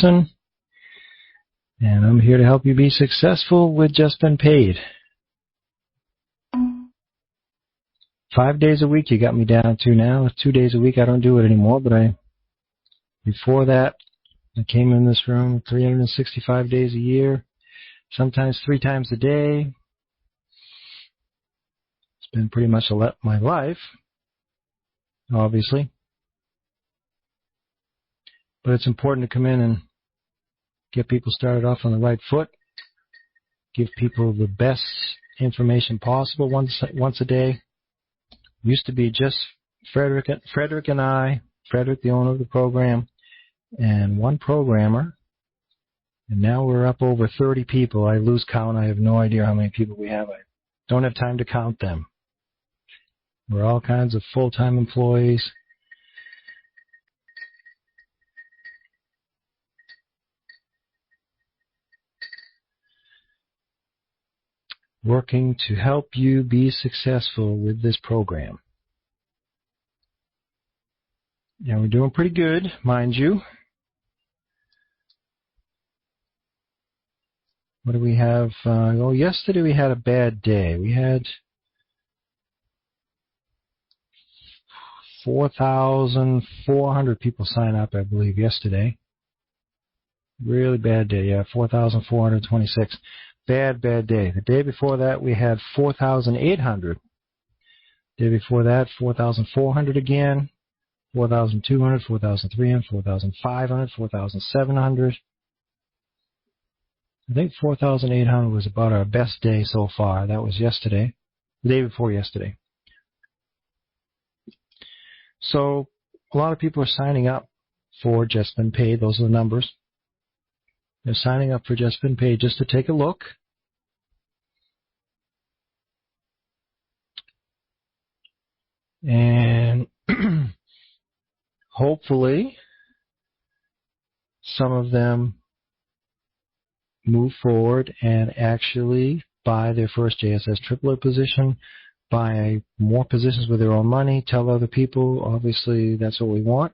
And I'm here to help you be successful with Just Been Paid. 5 days a week you got me down to now. 2 days a week I don't do it anymore, but before that I came in this room 365 days a year, sometimes 3 times a day. It's been pretty much my life, obviously. But it's important to come in and get people started off on the right foot, give people the best information possible once a day. Used to be just Frederick and I, Frederick, the owner of the program, and one programmer. And now we're up over 30 people. I lose count. I have no idea how many people we have. I don't have time to count them. We're all kinds of full-time employees. Working to help you be successful with this program. Yeah, we're doing pretty good, mind you. What do we have? Yesterday we had a bad day. We had 4,400 people sign up, I believe, yesterday. Really bad day, yeah, 4,426. Bad day. The day before that, we had 4,800. The day before that, 4,400 again, 4,200, 4,300, 4,500, 4,700. I think 4,800 was about our best day so far. That was yesterday, the day before yesterday. So a lot of people are signing up for Just Been Paid. Those are the numbers. They're signing up for Just Been Paid just to take a look. And hopefully some of them move forward and actually buy their first JSS triplet position, buy more positions with their own money, tell other people. Obviously, that's what we want.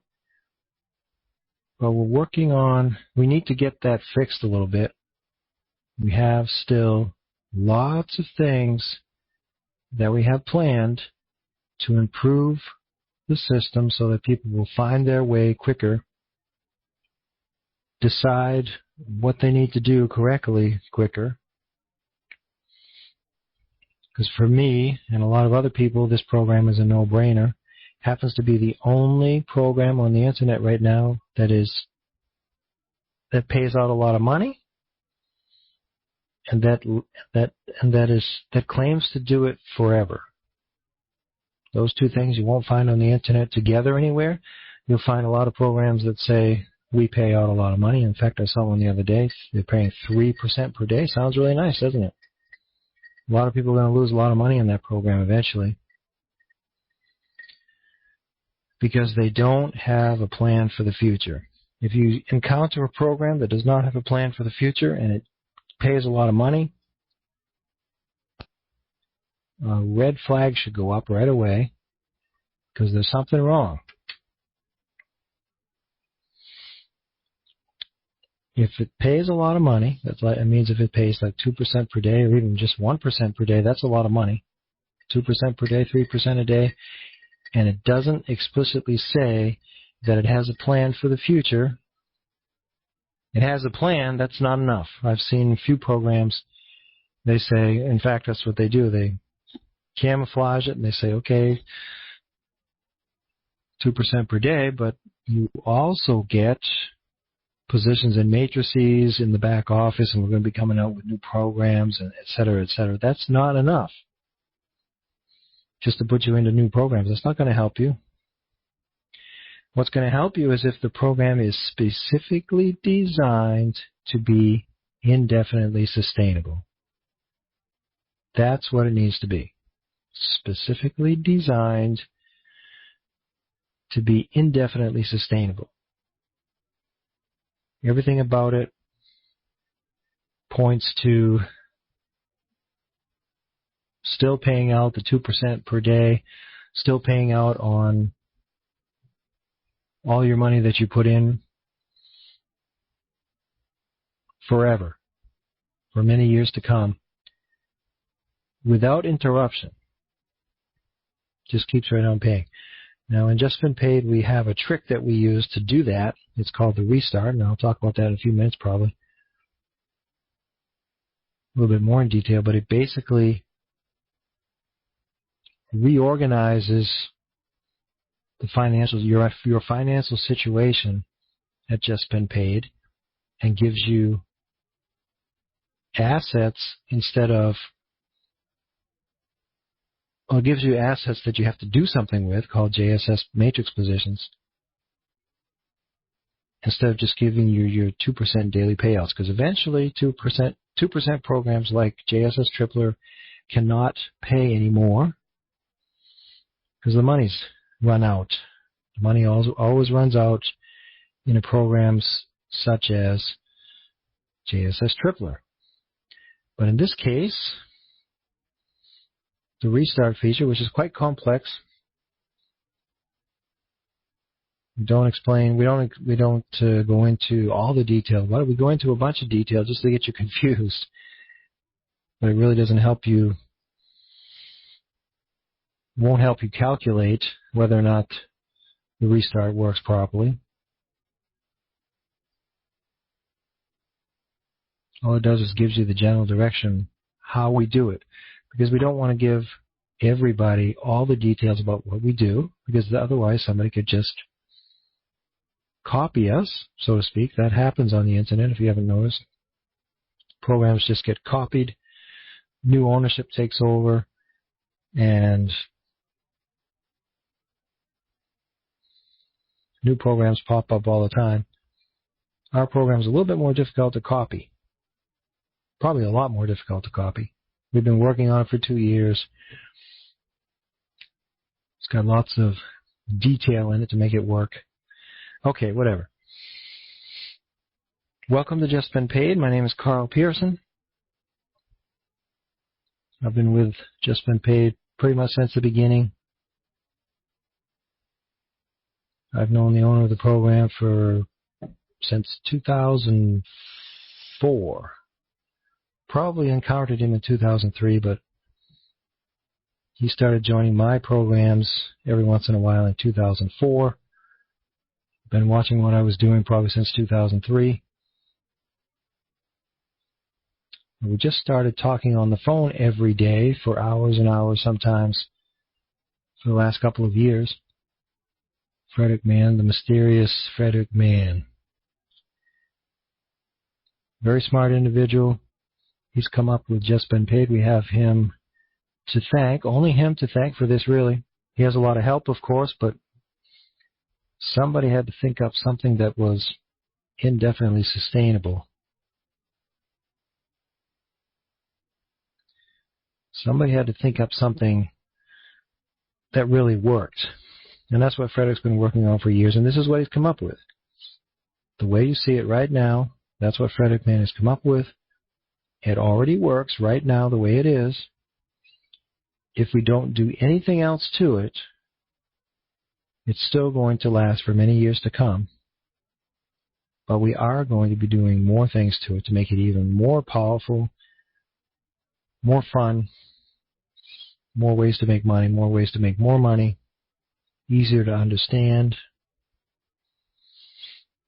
But we need to get that fixed a little bit. We have still lots of things that we have planned to improve the system so that people will find their way quicker, decide what they need to do correctly quicker. Because for me and a lot of other people, this program is a no-brainer. Happens to be the only program on the internet right now that pays out a lot of money and that claims to do it forever. Those two things you won't find on the internet together anywhere. You'll find a lot of programs that say we pay out a lot of money. In fact, I saw one the other day. They're paying 3% per day. Sounds really nice, doesn't it? A lot of people are going to lose a lot of money in that program eventually because they don't have a plan for the future. If you encounter a program that does not have a plan for the future and it pays a lot of money, a red flag should go up right away because there's something wrong. If it pays a lot of money, it means if it pays like 2% per day or even just 1% per day, that's a lot of money. 2% per day, 3% a day, and it doesn't explicitly say that it has a plan for the future. It has a plan, that's not enough. I've seen a few programs, they say, in fact, that's what they do. They camouflage it and they say, okay, 2% per day, but you also get positions in matrices in the back office, and we're going to be coming out with new programs, and et cetera, et cetera. That's not enough just to put you into new programs. That's not going to help you. What's going to help you is if the program is specifically designed to be indefinitely sustainable. That's what it needs to be. Specifically designed to be indefinitely sustainable. Everything about it points to still paying out the 2% per day, still paying out on all your money that you put in, forever, for many years to come, without interruption. Just keeps right on paying. Now, in Just Been Paid, we have a trick that we use to do that. It's called the restart, and I'll talk about that in a few minutes probably, a little bit more in detail, but it basically reorganizes the your financial situation at Just Been Paid and gives you assets gives you assets that you have to do something with, called JSS matrix positions, instead of just giving you your 2% daily payouts. Because eventually 2% programs like JSS Tripler cannot pay anymore because the money's run out. The money always runs out in programs such as JSS Tripler. But in this case, the restart feature, which is quite complex, we don't go into all the detail. Why don't we go into a bunch of detail just to get you confused? But it really doesn't help you, won't help you calculate whether or not the restart works properly. All it does is gives you the general direction how we do it, because we don't want to give everybody all the details about what we do, because otherwise somebody could just copy us, so to speak. That happens on the internet if you haven't noticed. Programs just get copied, new ownership takes over, and new programs pop up all the time. Our program is a little bit more difficult to copy. Probably a lot more difficult to copy. We've been working on it for 2 years. It's got lots of detail in it to make it work. Okay, whatever. Welcome to Just Been Paid. My name is Carl Pearson. I've been with Just Been Paid pretty much since the beginning. I've known the owner of the program since 2004. Probably encountered him in 2003, but he started joining my programs every once in a while in 2004. Been watching what I was doing probably since 2003. We just started talking on the phone every day for hours and hours sometimes for the last couple of years. Frederick Mann, the mysterious Frederick Mann. Very smart individual. He's come up with Just Been Paid. We have him to thank, only him to thank for this, really. He has a lot of help, of course, but somebody had to think up something that was indefinitely sustainable. Somebody had to think up something that really worked. And that's what Frederick's been working on for years, and this is what he's come up with. The way you see it right now, that's what Frederick Mann has come up with. It already works right now the way it is. If we don't do anything else to it, it's still going to last for many years to come. But we are going to be doing more things to it to make it even more powerful, more fun, more ways to make money, more ways to make more money, easier to understand,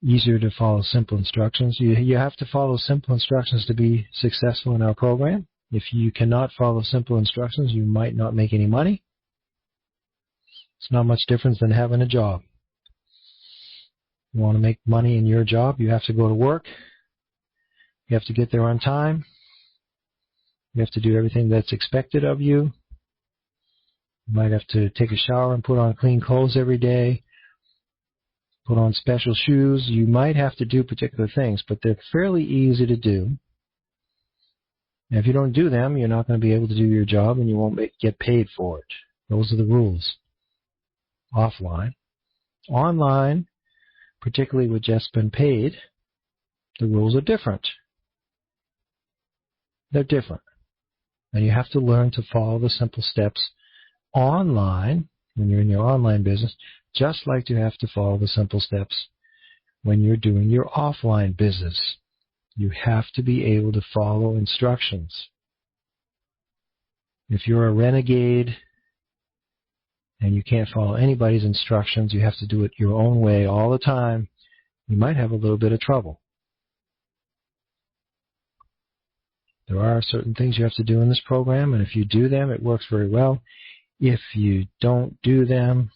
easier to follow simple instructions. You have to follow simple instructions to be successful in our program. If you cannot follow simple instructions, you might not make any money. It's not much difference than having a job. You want to make money in your job, you have to go to work. You have to get there on time. You have to do everything that's expected of you. You might have to take a shower and put on clean clothes every day. Put on special shoes. You might have to do particular things, but they're fairly easy to do. And if you don't do them, you're not going to be able to do your job, and you won't get paid for it. Those are the rules. Offline. Online, particularly with Just Been Paid, the rules are different. They're different. And you have to learn to follow the simple steps online when you're in your online business, just like you have to follow the simple steps when you're doing your offline business. You have to be able to follow instructions. If you're a renegade and you can't follow anybody's instructions, you have to do it your own way all the time, you might have a little bit of trouble. There are certain things you have to do in this program, and if you do them, it works very well. If you don't do them,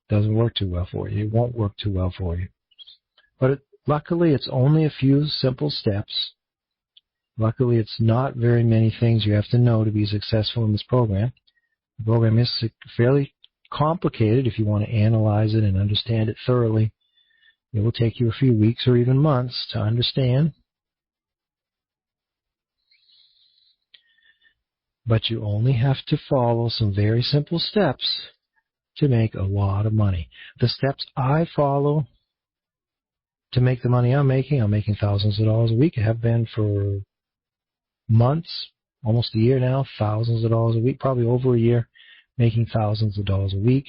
it doesn't work too well for you. It won't work too well for you. But luckily, it's only a few simple steps. Luckily, it's not very many things you have to know to be successful in this program. The program is fairly complicated if you want to analyze it and understand it thoroughly. It will take you a few weeks or even months to understand. But you only have to follow some very simple steps to make a lot of money. The steps I follow to make the money I'm making thousands of dollars a week. I have been for months, almost a year now, thousands of dollars a week, probably over a year, making thousands of dollars a week.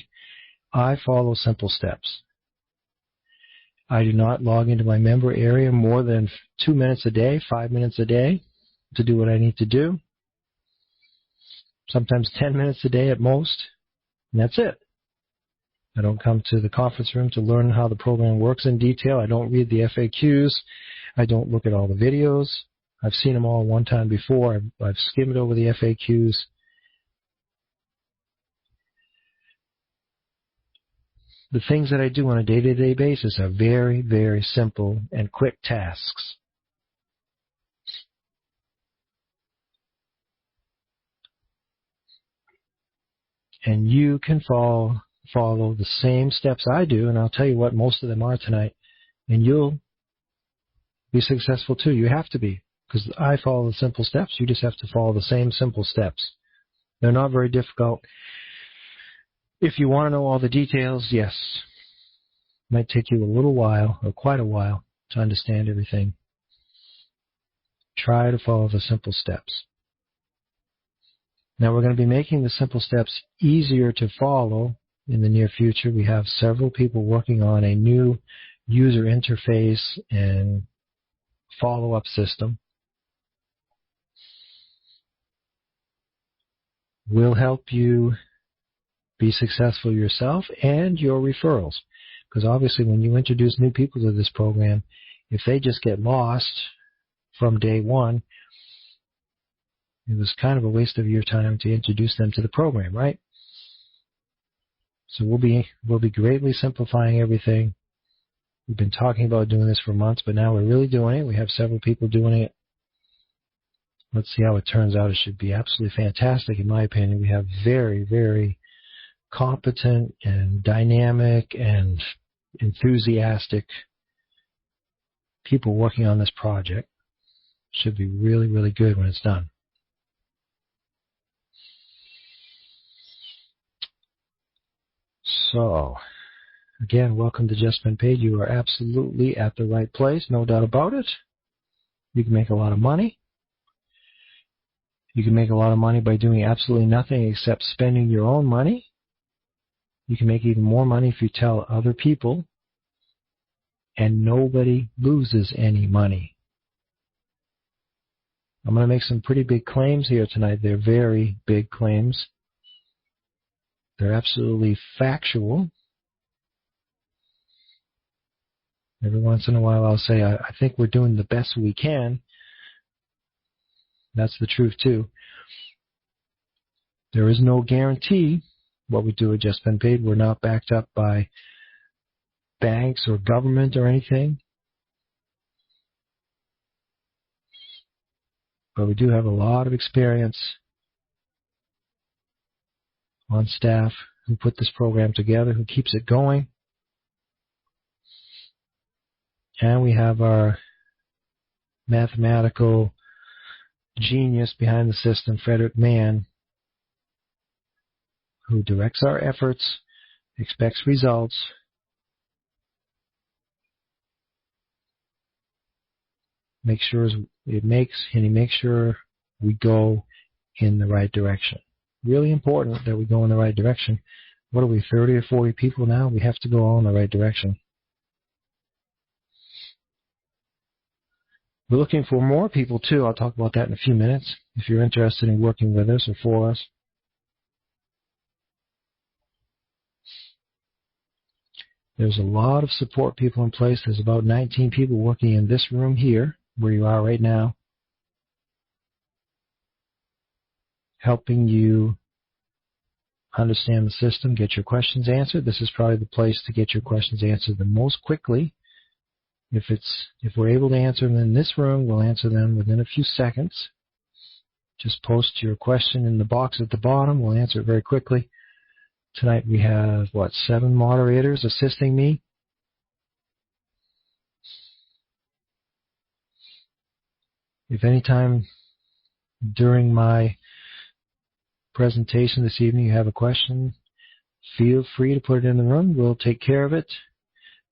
I follow simple steps. I do not log into my member area more than 2 minutes a day, 5 minutes a day to do what I need to do. Sometimes 10 minutes a day at most, and that's it. I don't come to the conference room to learn how the program works in detail. I don't read the FAQs. I don't look at all the videos. I've seen them all one time before. I've skimmed over the FAQs. The things that I do on a day-to-day basis are very, very simple and quick tasks. And you can follow the same steps I do, and I'll tell you what most of them are tonight, and you'll be successful too. You have to be, because I follow the simple steps. You just have to follow the same simple steps. They're not very difficult. If you want to know all the details, yes, it might take you a little while, or quite a while, to understand everything. Try to follow the simple steps. Now we're going to be making the simple steps easier to follow in the near future. We have several people working on a new user interface and follow-up system. We'll help you be successful yourself and your referrals. Because obviously when you introduce new people to this program, if they just get lost from day one, it was kind of a waste of your time to introduce them to the program, right? So we'll be greatly simplifying everything. We've been talking about doing this for months, but now we're really doing it. We have several people doing it. Let's see how it turns out. It should be absolutely fantastic, in my opinion. We have very, very competent and dynamic and enthusiastic people working on this project. Should be really, really good when it's done. So, again, welcome to Just Been Paid. You are absolutely at the right place, no doubt about it. You can make a lot of money. You can make a lot of money by doing absolutely nothing except spending your own money. You can make even more money if you tell other people, and nobody loses any money. I'm going to make some pretty big claims here tonight. They're very big claims. They're absolutely factual. Every once in a while I'll say, I think we're doing the best we can. That's the truth too. There is no guarantee what we do at Just Been Paid. We're not backed up by banks or government or anything. But we do have a lot of experience on staff who put this program together, who keeps it going. And we have our mathematical genius behind the system, Frederick Mann, who directs our efforts, expects results, makes sure he makes sure we go in the right direction. Really important that we go in the right direction. What are we, 30 or 40 people now? We have to go all in the right direction. We're looking for more people, too. I'll talk about that in a few minutes if you're interested in working with us or for us. There's a lot of support people in place. There's about 19 people working in this room here, where you are right now, helping you understand the system, get your questions answered. This is probably the place to get your questions answered the most quickly. If we're able to answer them in this room, we'll answer them within a few seconds. Just post your question in the box at the bottom. We'll answer it very quickly. Tonight we have, 7 moderators assisting me. If any time during my presentation this evening you have a question, feel free to put it in the room. We'll take care of it.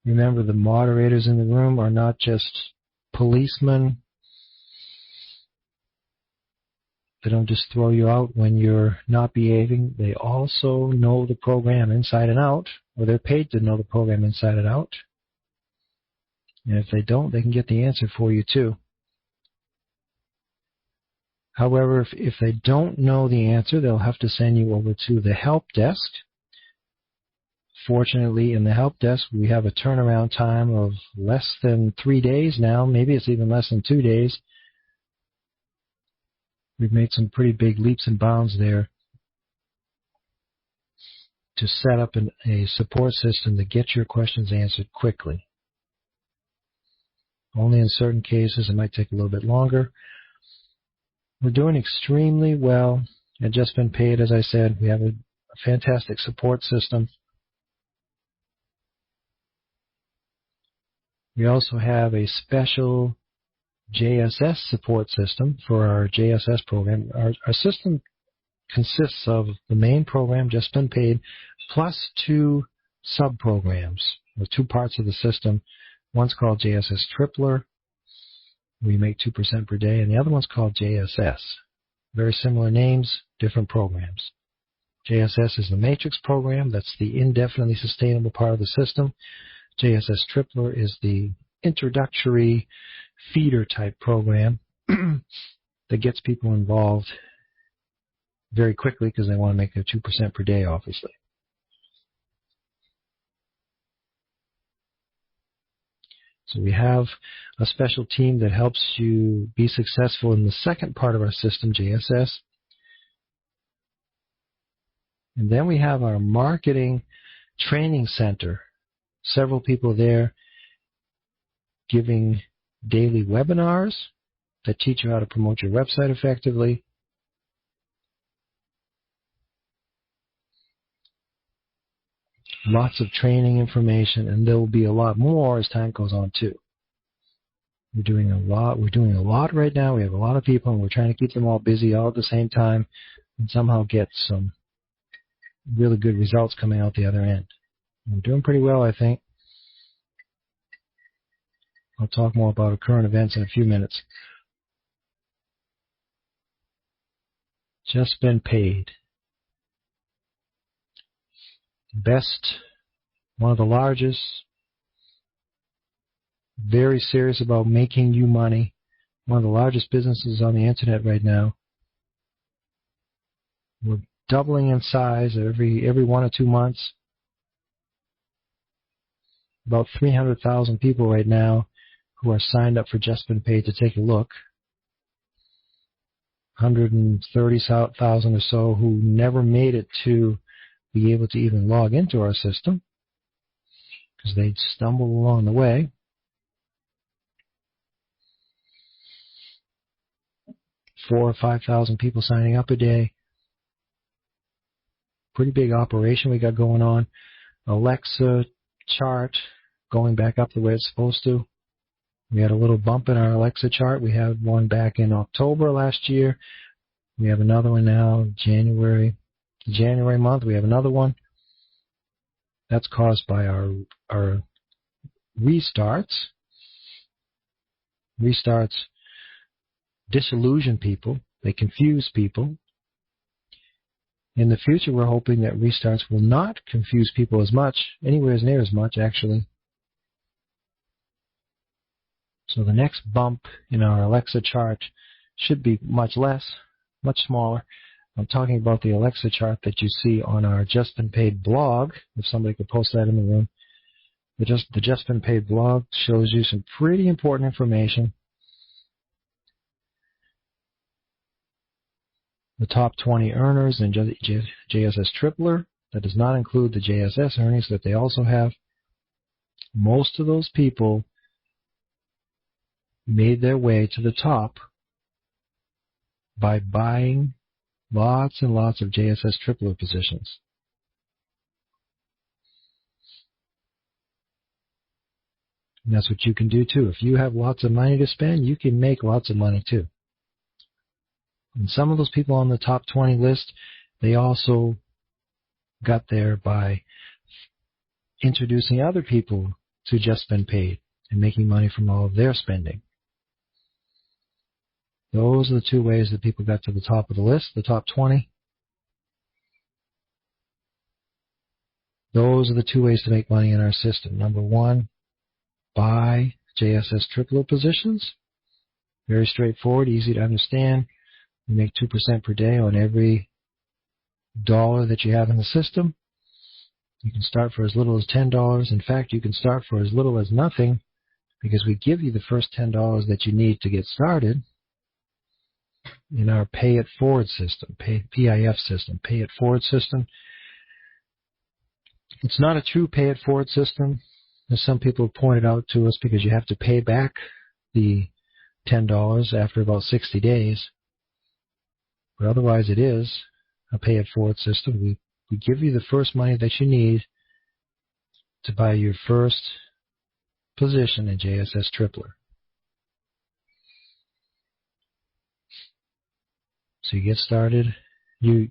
Remember, the moderators in the room are not just policemen. They don't just throw you out when you're not behaving. They also know the program inside and out, or they're paid to know the program inside and out. And if they don't, they can get the answer for you too. However, if they don't know the answer, they'll have to send you over to the help desk. Fortunately, in the help desk, we have a turnaround time of less than 3 days now. Maybe it's even less than 2 days. We've made some pretty big leaps and bounds there to set up a support system to get your questions answered quickly. Only in certain cases it might take a little bit longer. We're doing extremely well at Just Been Paid, as I said. We have a fantastic support system. We also have a special JSS support system for our JSS program. Our system consists of the main program, Just Been Paid, plus 2 sub-programs, or 2 parts of the system. One's called JSS Tripler. We make 2% per day, and the other one's called JSS. Very similar names, different programs. JSS is the matrix program. That's the indefinitely sustainable part of the system. JSS Tripler is the introductory feeder type program that gets people involved very quickly because they want to make their 2% per day, obviously. So we have a special team that helps you be successful in the second part of our system, JSS. And then we have our marketing training center. Several people there giving daily webinars that teach you how to promote your website effectively. Lots of training information, and there will be a lot more as time goes on too. We're doing a lot right now. We have a lot of people, and we're trying to keep them all busy all at the same time and somehow get some really good results coming out the other end. We're doing pretty well, I think. I'll talk more about current events in a few minutes. Just Been Paid. Best, one of the largest, very serious about making you money, one of the largest businesses on the internet right now. We're doubling in size every 1 or 2 months. About 300,000 people right now who are signed up for Just Been Paid to take a look. 130,000 or so who never made it to be able to even log into our system because they'd stumbled along the way. 4,000 or 5,000 people signing up a day. Pretty big operation we got going on. Alexa chart going back up the way it's supposed to. We had a little bump in our Alexa chart. We had one back in October last year. We have another one now, January month. We have another one. That's caused by our restarts. Restarts disillusion people. They confuse people. In the future, we're hoping that restarts will not confuse people as much, anywhere near as much, actually. So the next bump in our Alexa chart should be much less, much smaller. I'm talking about the Alexa chart that you see on our Just Been Paid blog. If somebody could post that in the room. The Just Been Paid blog shows you some pretty important information. The top 20 earners in JSS Tripler. That does not include the JSS earnings that they also have. Most of those people made their way to the top by buying lots and lots of JSS Tripler positions. And that's what you can do too. If you have lots of money to spend, you can make lots of money too. And some of those people on the top 20 list, they also got there by introducing other people to Just Been Paid and making money from all of their spending. Those are the two ways that people got to the top of the list, the top 20. Those are the two ways to make money in our system. Number one, buy JSS Tripler positions. Very straightforward, easy to understand. You make 2% per day on every dollar that you have in the system. You can start for as little as $10. In fact, you can start for as little as nothing because we give you the first $10 that you need to get started in our Pay It Forward system, PIF system, Pay It Forward system. It's not a true Pay It Forward system, as some people have pointed out to us, because you have to pay back the $10 after about 60 days. But otherwise it is a Pay It Forward system. We give you the first money that you need to buy your first position in JSS Tripler. So you get started. You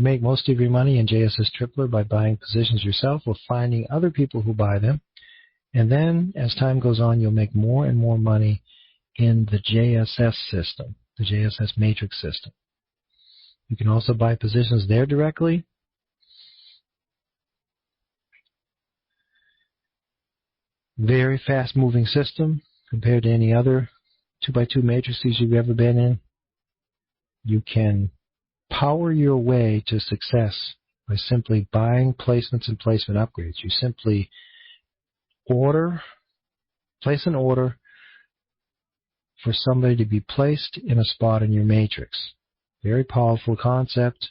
make most of your money in JSS Tripler by buying positions yourself or finding other people who buy them. And then as time goes on, you'll make more and more money in the JSS system, the JSS matrix system. You can also buy positions there directly. Very fast moving system compared to any other 2x2 matrices you've ever been in. You can power your way to success by simply buying placements and placement upgrades. You simply place an order for somebody to be placed in a spot in your matrix. Very powerful concept.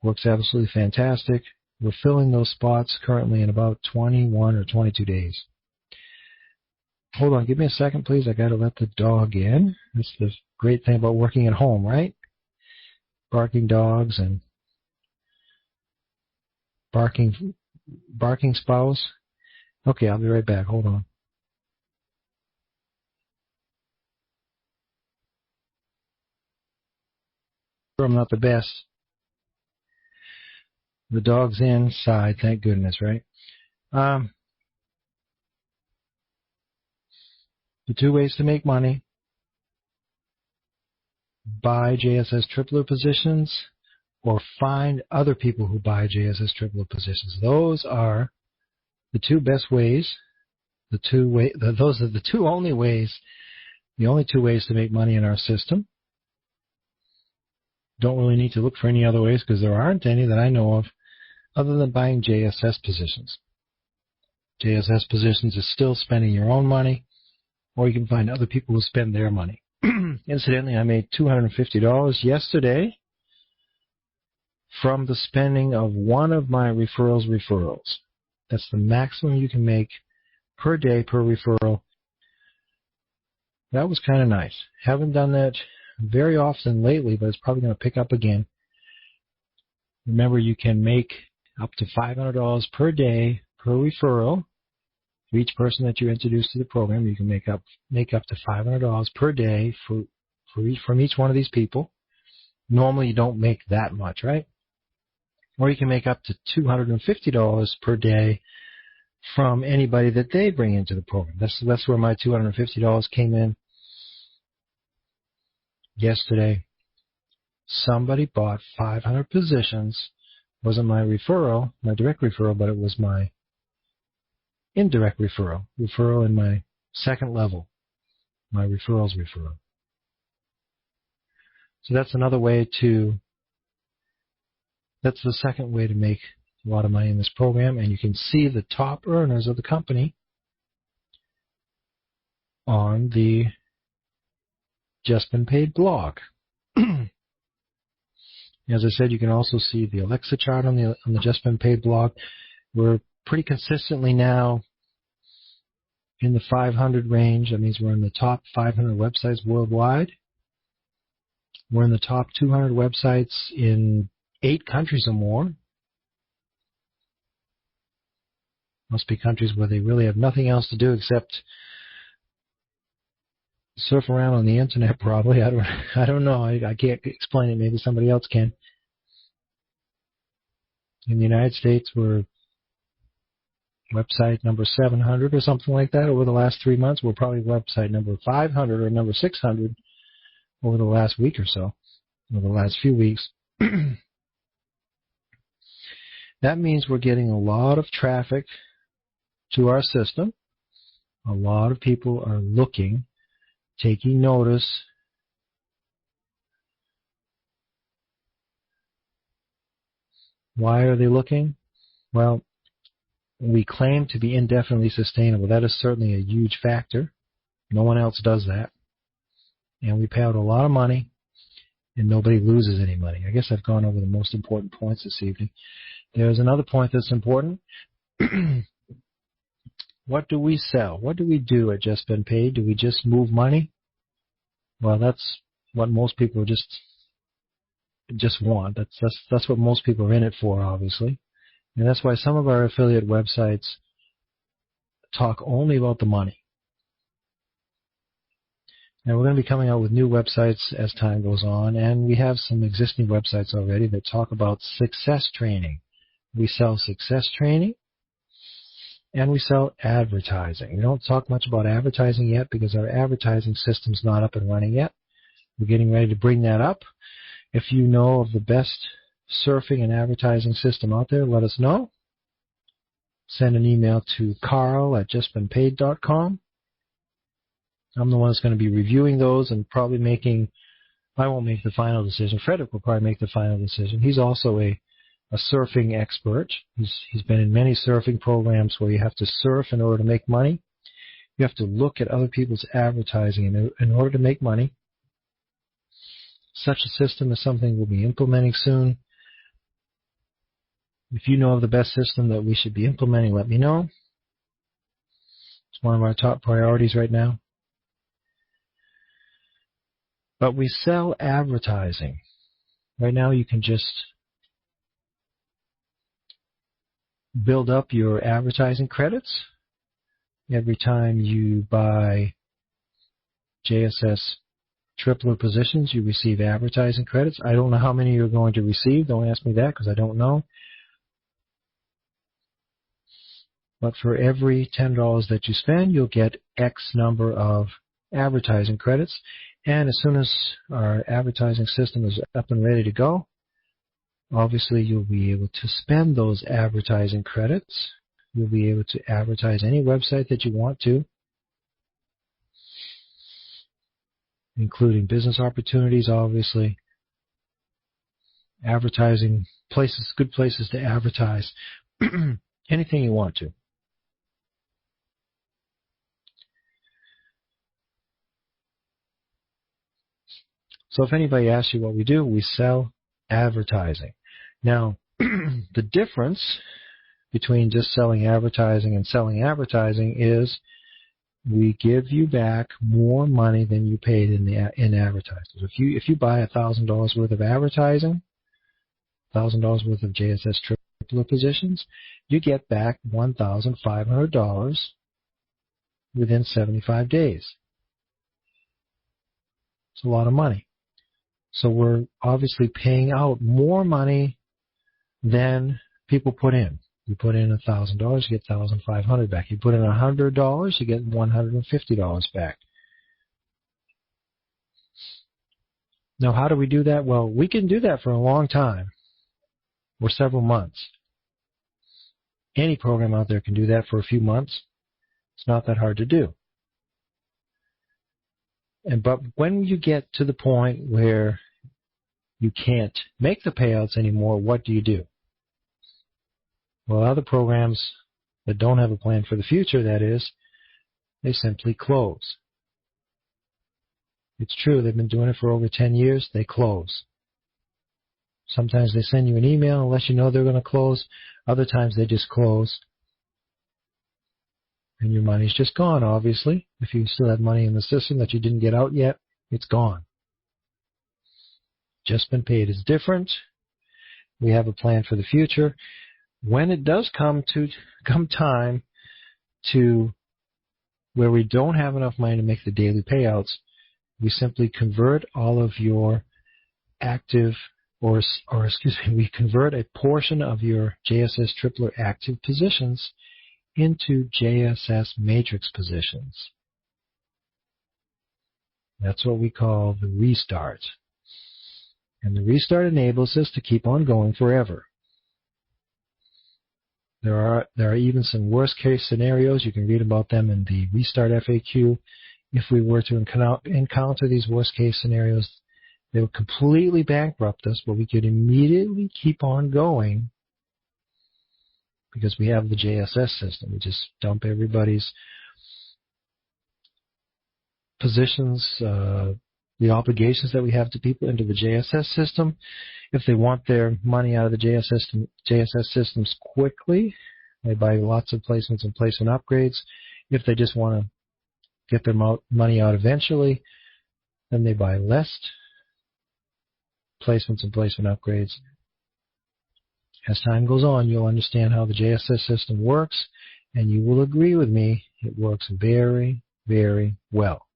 Works absolutely fantastic. We're filling those spots currently in about 21 or 22 days. Hold on, give me a second, please. I got to let the dog in. That's the great thing about working at home, right? Barking dogs and barking spouse. Okay, I'll be right back. Hold on. I'm not the best. The dog's inside, thank goodness, right? The two ways to make money: buy JSS Tripler positions or find other people who buy JSS Tripler positions. Those are the two best ways. Those are the only two ways to make money in our system. Don't really need to look for any other ways because there aren't any that I know of other than buying JSS positions. JSS positions is still spending your own money, or you can find other people who spend their money. Incidentally, I made $250 yesterday from the spending of one of my referrals. That's the maximum you can make per day per referral. That was kind of nice. Haven't done that very often lately, but it's probably going to pick up again. Remember, you can make up to $500 per day per referral. For each person that you introduce to the program, you can make up to $500 per day from each one of these people. Normally, you don't make that much, right? Or you can make up to $250 per day from anybody that they bring into the program. That's where my $250 came in yesterday. Somebody bought 500 positions. It wasn't my referral, my direct referral, but it was my indirect referral in my second level, my referrals refer. So that's the second way to make a lot of money in this program, and you can see the top earners of the company on the Just Been Paid blog. As I said, you can also see the Alexa chart on the Just Been Paid blog. We're pretty consistently now in the 500 range. That means we're in the top 500 websites worldwide. We're in the top 200 websites in 8 countries or more. Must be countries where they really have nothing else to do except surf around on the internet, probably. I don't know. I can't explain it. Maybe somebody else can. In the United States, we're website number 700 or something like that over the last 3 months. We're probably website number 500 or number 600 over the last week or so, or the last few weeks. That means we're getting a lot of traffic to our system. A lot of people are looking, taking notice. Why are they looking? Well, we claim to be indefinitely sustainable. That is certainly a huge factor. No one else does that. And we pay out a lot of money, and nobody loses any money. I guess I've gone over the most important points this evening. There's another point that's important. What do we sell? What do we do at Just Been Paid? Do we just move money? Well, that's what most people just want. That's what most people are in it for, obviously. And that's why some of our affiliate websites talk only about the money. Now, we're going to be coming out with new websites as time goes on, and we have some existing websites already that talk about success training. We sell success training, and we sell advertising. We don't talk much about advertising yet because our advertising system's not up and running yet. We're getting ready to bring that up. If you know of the best surfing and advertising system out there, let us know. Send an email to carl@justbeenpaid.com. I'm the one that's going to be reviewing those and probably I won't make the final decision. Frederick will probably make the final decision. He's also a surfing expert. He's been in many surfing programs where you have to surf in order to make money. You have to look at other people's advertising in order to make money. Such a system is something we'll be implementing soon. If you know of the best system that we should be implementing, let me know. It's one of our top priorities right now. But we sell advertising. Right now you can just build up your advertising credits. Every time you buy JSS tripler positions, you receive advertising credits. I don't know how many you're going to receive. Don't ask me that because I don't know. But for every $10 that you spend, you'll get X number of advertising credits. And as soon as our advertising system is up and ready to go, obviously you'll be able to spend those advertising credits. You'll be able to advertise any website that you want to, including business opportunities, obviously. Advertising places, good places to advertise. Anything you want to. So if anybody asks you what we do, we sell advertising. Now, the difference between just selling advertising and selling advertising is we give you back more money than you paid in advertising. If you buy $1,000 worth of advertising, $1,000 worth of JSS tripler positions, you get back $1,500 within 75 days. It's a lot of money. So we're obviously paying out more money than people put in. You put in $1,000, you get $1,500 back. You put in $100, you get $150 back. Now, how do we do that? Well, we can do that for a long time, or several months. Any program out there can do that for a few months. It's not that hard to do. But when you get to the point where you can't make the payouts anymore, what do? Well, other programs that don't have a plan for the future, that is, they simply close. It's true, they've been doing it for over 10 years, they close. Sometimes they send you an email and let you know they're going to close. Other times they just close. And your money's just gone, obviously. If you still have money in the system that you didn't get out yet, it's gone. Just been paid is different. We have a plan for the future. When it does come time to where we don't have enough money to make the daily payouts, we simply convert all of your active, we convert a portion of your JSS Tripler active positions into JSS matrix positions. That's what we call the restart. And the restart enables us to keep on going forever. There are even some worst case scenarios. You can read about them in the Restart FAQ. If we were to encounter these worst case scenarios, they would completely bankrupt us, but we could immediately keep on going because we have the JSS system. We just dump everybody's positions, the obligations that we have to people into the JSS system. If they want their money out of the JSS systems quickly, they buy lots of placements and placement upgrades. If they just want to get their money out eventually, then they buy less placements and placement upgrades. As time goes on, you'll understand how the JSS system works, and you will agree with me, it works very, very well.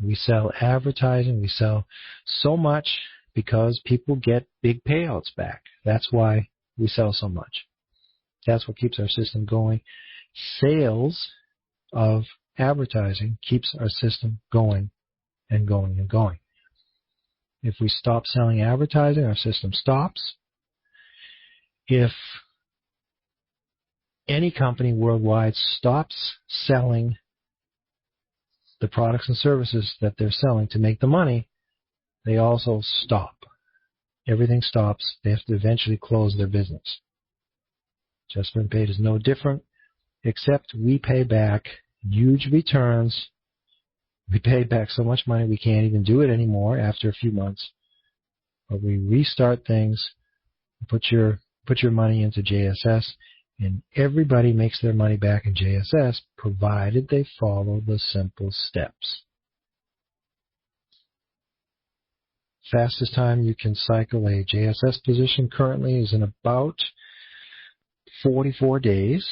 We sell advertising. We sell so much because people get big payouts back. That's why we sell so much. That's what keeps our system going. Sales of advertising keeps our system going and going and going. If we stop selling advertising, our system stops. If any company worldwide stops selling the products and services that they're selling to make the money, they also stop. Everything stops. They have to eventually close their business. Just Been Paid is no different, except we pay back huge returns. We pay back so much money we can't even do it anymore after a few months. But we restart things, put your money into JSS, and everybody makes their money back in JSS, provided they follow the simple steps. Fastest time you can cycle a JSS position currently is in about 44 days.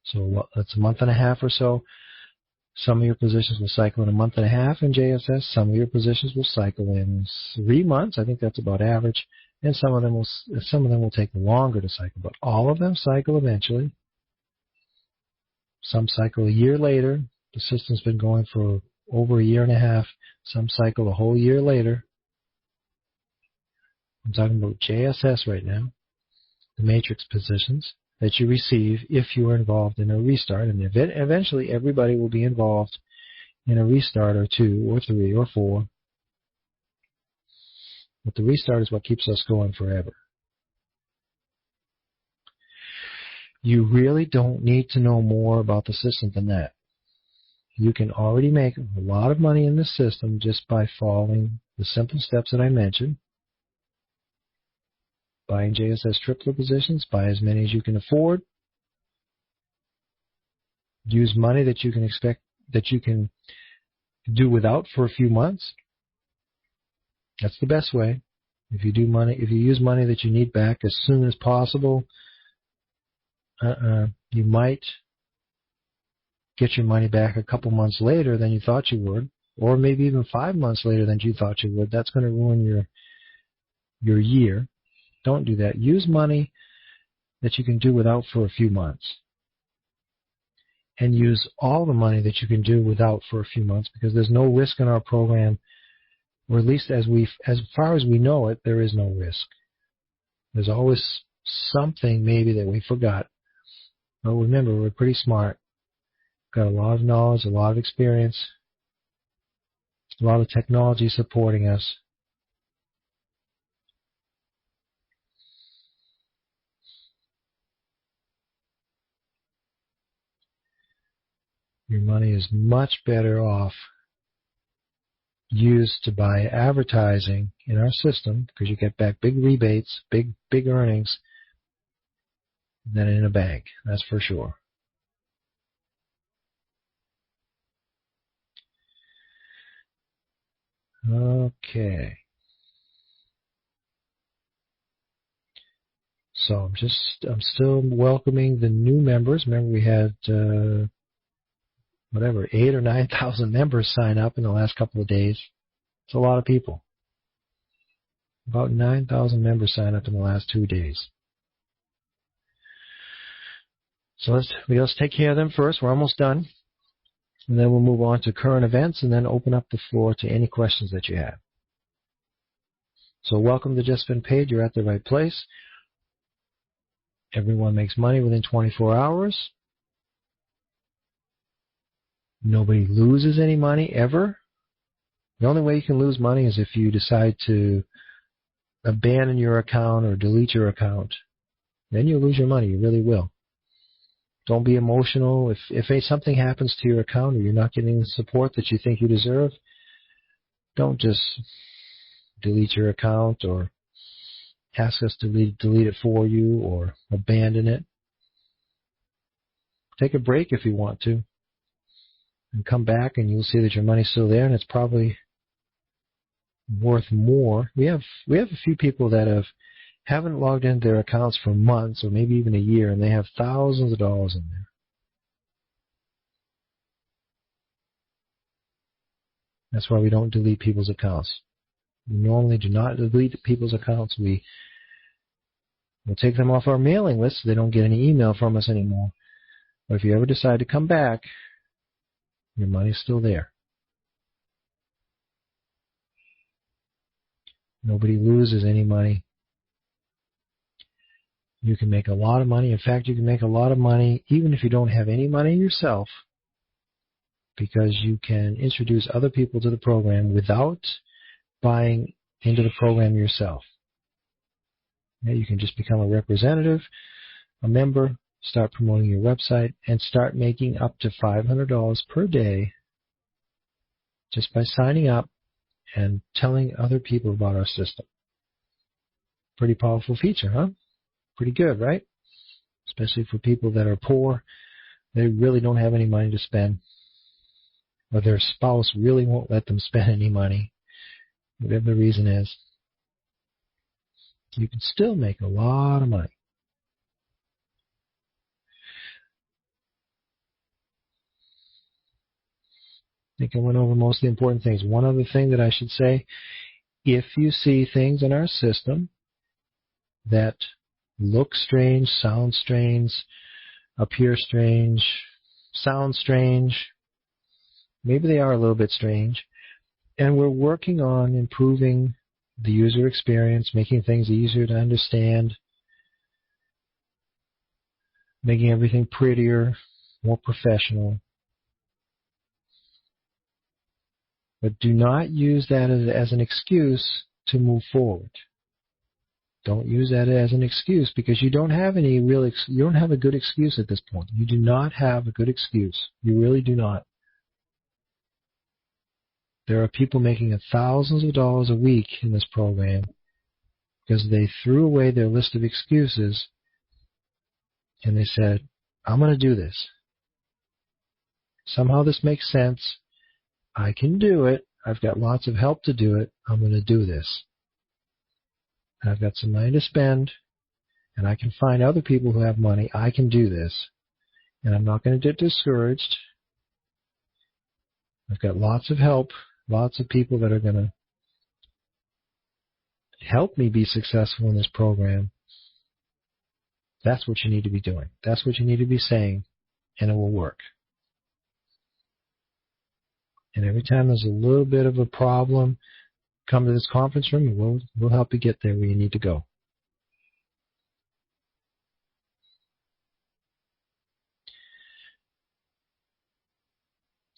So that's a month and a half or so. Some of your positions will cycle in a month and a half in JSS. Some of your positions will cycle in 3 months. I think that's about average. And some of them will take longer to cycle, but all of them cycle eventually. Some cycle a year later. The system's been going for over a year and a half. Some cycle a whole year later. I'm talking about JSS right now, the matrix positions that you receive if you are involved in a restart. And eventually everybody will be involved in a restart or 2 or 3 or 4. But the restart is what keeps us going forever. You really don't need to know more about the system than that. You can already make a lot of money in this system just by following the simple steps that I mentioned. Buying JSS tripler positions, buy as many as you can afford. Use money that you can do without for a few months. That's the best way. If you use money that you need back as soon as possible, you might get your money back a couple months later than you thought you would, or maybe even 5 months later than you thought you would. That's going to ruin your year. Don't do that. Use money that you can do without for a few months. And use all the money that you can do without for a few months, because there's no risk in our program, or at least as far as we know it, there is no risk. There's always something maybe that we forgot. But remember, we're pretty smart. Got a lot of knowledge, a lot of experience, a lot of technology supporting us. Your money is much better off used to buy advertising in our system, because you get back big rebates, big earnings, than in a bank. That's for sure. Okay. So I'm still welcoming the new members. Remember, we had 8,000 or 9,000 members sign up in the last couple of days. It's a lot of people. About 9,000 members sign up in the last 2 days. So let's take care of them first. We're almost done. And then we'll move on to current events and then open up the floor to any questions that you have. So welcome to JustFin Paid. You're at the right place. Everyone makes money within 24 hours. Nobody loses any money ever. The only way you can lose money is if you decide to abandon your account or delete your account. Then you'll lose your money. You really will. Don't be emotional. If something happens to your account or you're not getting the support that you think you deserve, don't just delete your account or ask us to delete it for you or abandon it. Take a break if you want to and come back, and you'll see that your money's still there and it's probably worth more. We have a few people that haven't logged into their accounts for months or maybe even a year, and they have thousands of dollars in there. That's why we don't delete people's accounts. We normally do not delete people's accounts. We'll take them off our mailing list so they don't get any email from us anymore. But if you ever decide to come back, your money's still there. Nobody loses any money. You can make a lot of money. In fact, you can make a lot of money even if you don't have any money yourself, because you can introduce other people to the program without buying into the program yourself. You can just become a representative, a member, start promoting your website, and start making up to $500 per day just by signing up and telling other people about our system. Pretty powerful feature, huh? Pretty good, right? Especially for people that are poor. They really don't have any money to spend, or their spouse really won't let them spend any money, whatever the reason is. You can still make a lot of money. I think I went over most of the important things. One other thing that I should say, if you see things in our system that look strange, sound strange, appear strange, sound strange, maybe they are a little bit strange, and we're working on improving the user experience, making things easier to understand, making everything prettier, more professional. But do not use that as an excuse to move forward. Don't use that as an excuse, because you don't have you don't have a good excuse at this point. You do not have a good excuse. You really do not. There are people making thousands of dollars a week in this program because they threw away their list of excuses and they said, I'm going to do this. Somehow this makes sense. I can do it. I've got lots of help to do it. I'm going to do this. I've got some money to spend, and I can find other people who have money. I can do this, and I'm not going to get discouraged. I've got lots of help, lots of people that are going to help me be successful in this program. That's what you need to be doing. That's what you need to be saying, and it will work. And every time there's a little bit of a problem, come to this conference room and we'll help you get there where you need to go.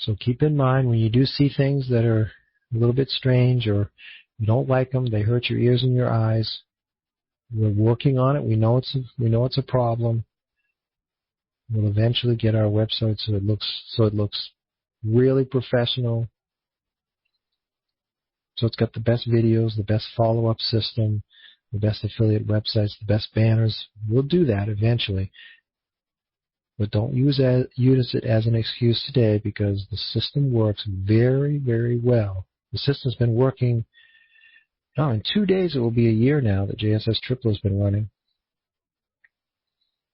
So keep in mind when you do see things that are a little bit strange or you don't like them, they hurt your ears and your eyes. We're working on it. We know it's a problem. We'll eventually get our website so it looks really professional. So it's got the best videos, the best follow-up system, the best affiliate websites, the best banners. We'll do that eventually. But don't use it as an excuse today because the system works very, very well. The system's been working. Now, in 2 days, it will be a year now that JSS Tripler has been running.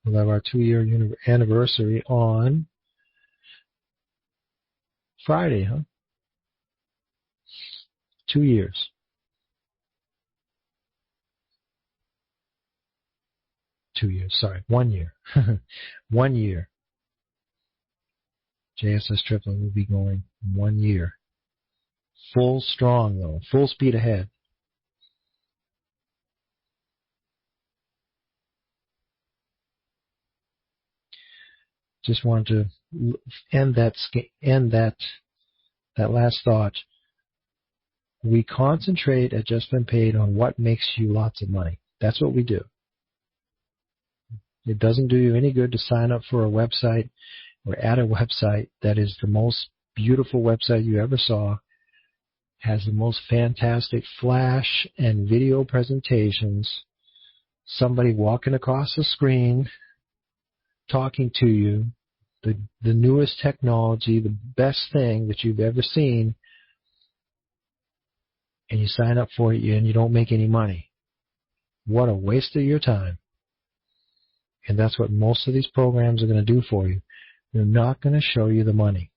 We'll have our 2-year anniversary on Friday, 2 years. 2 years, sorry, 1 year. 1 year. JSS Tripler will be going 1 year. Full strong, though. Full speed ahead. Just wanted to end that last thought. We concentrate at Just Been Paid on what makes you lots of money. That's what we do. It doesn't do you any good to sign up for a website or add a website that is the most beautiful website you ever saw, has the most fantastic flash and video presentations, somebody walking across the screen talking to you, the newest technology, the best thing that you've ever seen, and you sign up for it and you don't make any money. What a waste of your time. And that's what most of these programs are going to do for you. They're not going to show you the money.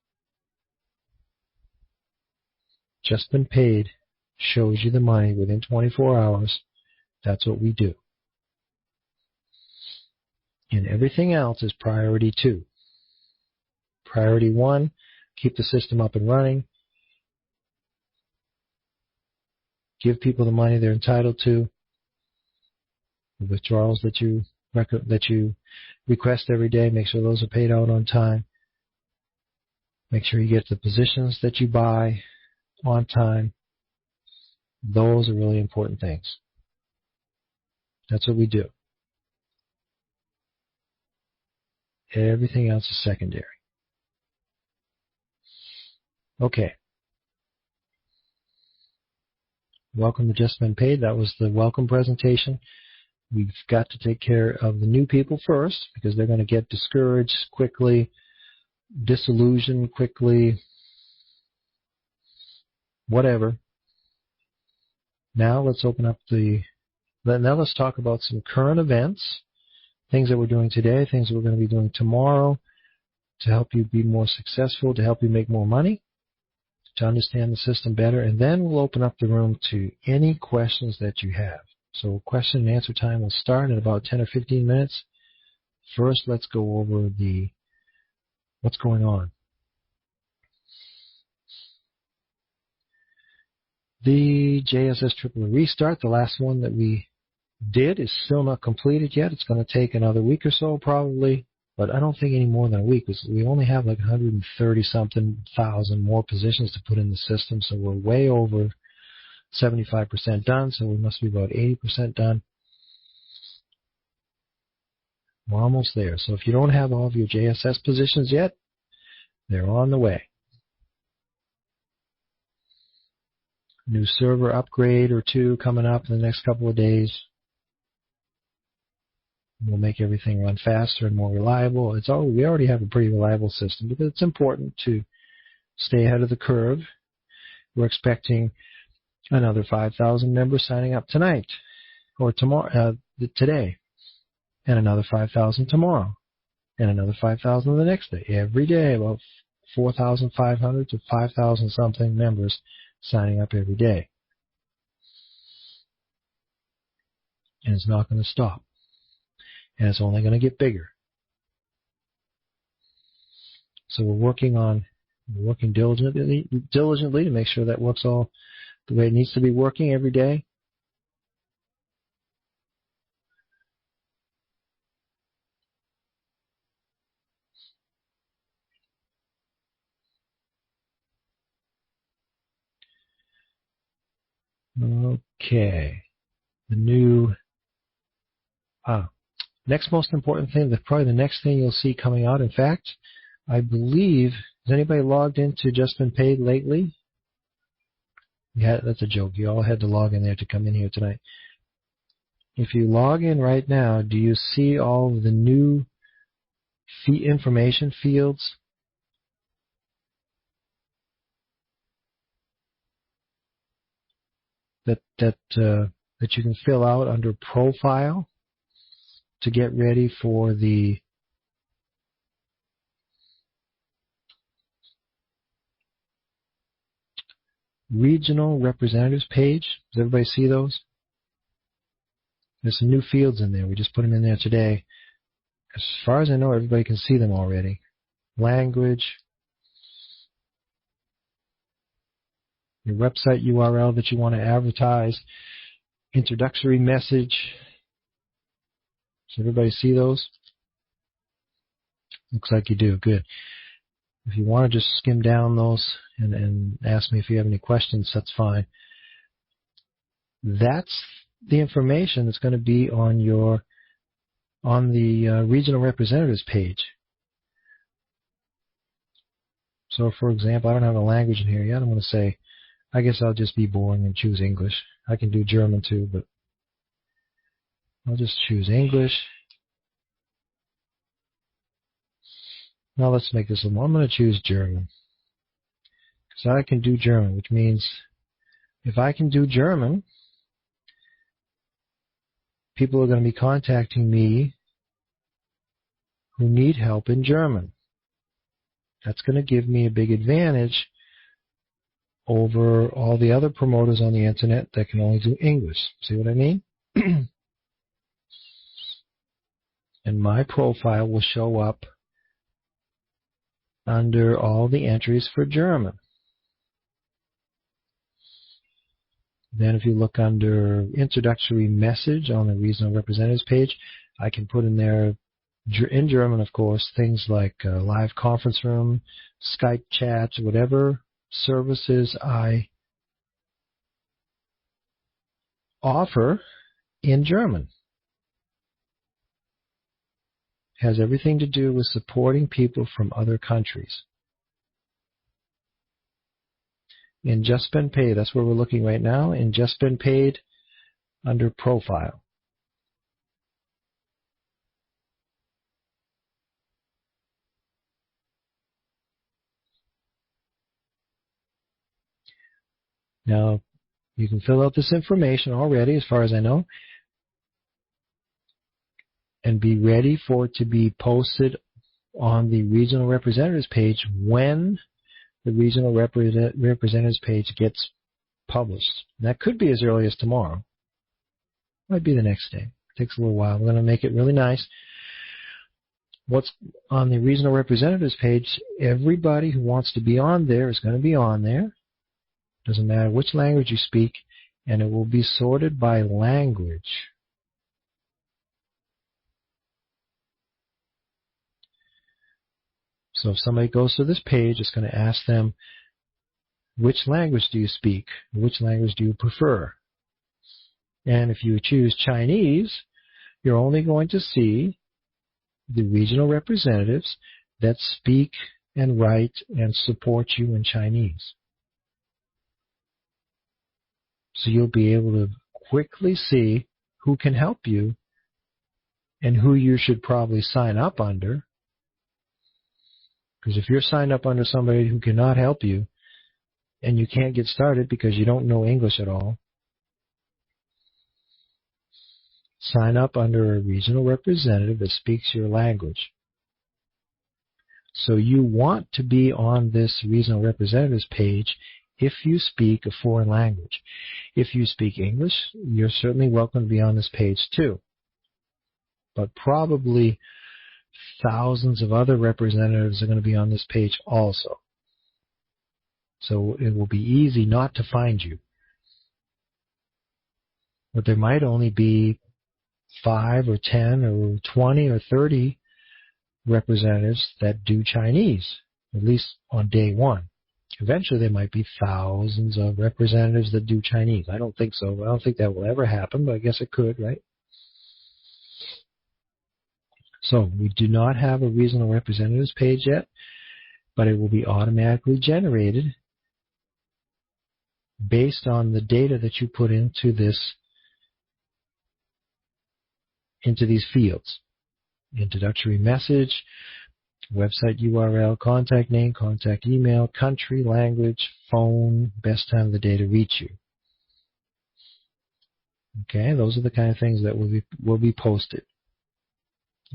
Just Been Paid shows you the money within 24 hours. That's what we do. And everything else is priority 2. Priority 1, keep the system up and running. Give people the money they're entitled to. The withdrawals that you request every day, make sure those are paid out on time. Make sure you get the positions that you buy on time. Those are really important things. That's what we do. Everything else is secondary. Okay. Welcome to Just Been Paid. That was the welcome presentation. We've got to take care of the new people first because they're going to get discouraged quickly, disillusioned quickly, whatever. Now let's let's talk about some current events, things that we're doing today, things that we're going to be doing tomorrow to help you be more successful, to help you make more money, to understand the system better, and then we'll open up the room to any questions that you have. So question and answer time will start in about 10 or 15 minutes. First, let's go over what's going on. The JSS Tripler restart, the last one that we did, is still not completed yet. It's going to take another week or so probably, but I don't think any more than a week because we only have like 130-something thousand more positions to put in the system, so we're way over 75% done, so we must be about 80% done. We're almost there. So if you don't have all of your JSS positions yet, they're on the way. New server upgrade or 2 coming up in the next couple of days. We'll make everything run faster and more reliable. We already have a pretty reliable system, but it's important to stay ahead of the curve. We're expecting another 5,000 members signing up tonight or today, and another 5,000 tomorrow, and another 5,000 the next day. Every day, about 4,500 to 5,000 something members signing up every day. And it's not going to stop. And it's only going to get bigger. So we're working diligently to make sure that works all the way it needs to be working every day. Okay. The new, next most important thing, probably the next thing you'll see coming out. In fact, I believe, has anybody logged into Just Been Paid lately? Yeah, that's a joke. You all had to log in there to come in here tonight. If you log in right now, do you see all of the new fee information fields? That you can fill out under Profile to get ready for the Regional Representatives page. Does everybody see those? There's some new fields in there. We just put them in there today. As far as I know, everybody can see them already. Language, your website URL that you want to advertise, introductory message. Does everybody see those? Looks like you do. Good. If you want to just skim down those and ask me if you have any questions, that's fine. That's the information that's going to be on the Regional Representatives page. So, for example, I don't have a language in here yet. I'm going to say, I guess I'll just be boring and choose English. I can do German too, but I'll just choose English. Now let's make this a little more. I'm going to choose German. Because I can do German, which means if I can do German, people are going to be contacting me who need help in German. That's going to give me a big advantage over all the other promoters on the internet that can only do English. See what I mean? And my profile will show up under all the entries for German. Then if you look under introductory message on the Regional Representatives page, I can put in there, in German of course, things like live conference room, Skype chat, whatever services I offer in German. Has everything to do with supporting people from other countries. In Just Been Paid, that's where we're looking right now, in Just Been Paid under Profile. Now, you can fill out this information already, as far as I know, and be ready for it to be posted on the Regional Representatives page when the Regional Representatives page gets published. And that could be as early as tomorrow. Might be the next day. It takes a little while. We're going to make it really nice. What's on the Regional Representatives page, everybody who wants to be on there is going to be on there. Doesn't matter which language you speak, and it will be sorted by language. So if somebody goes to this page, it's going to ask them, which language do you speak? Which language do you prefer? And if you choose Chinese, you're only going to see the regional representatives that speak and write and support you in Chinese. So you'll be able to quickly see who can help you and who you should probably sign up under. Because if you're signed up under somebody who cannot help you and you can't get started because you don't know English at all, sign up under a regional representative that speaks your language. So you want to be on this regional representatives page if you speak a foreign language. If you speak English, you're certainly welcome to be on this page too. But probably thousands of other representatives are going to be on this page also. So it will be easy not to find you. But there might only be 5 or 10 or 20 or 30 representatives that do Chinese, at least on day one. Eventually there might be thousands of representatives that do Chinese. I don't think so. I don't think that will ever happen, but I guess it could, right? So we do not have a regional representatives page yet, but it will be automatically generated based on the data that you put into these fields. Introductory message, website URL, contact name, contact email, country, language, phone, best time of the day to reach you. Okay, those are the kind of things that will be posted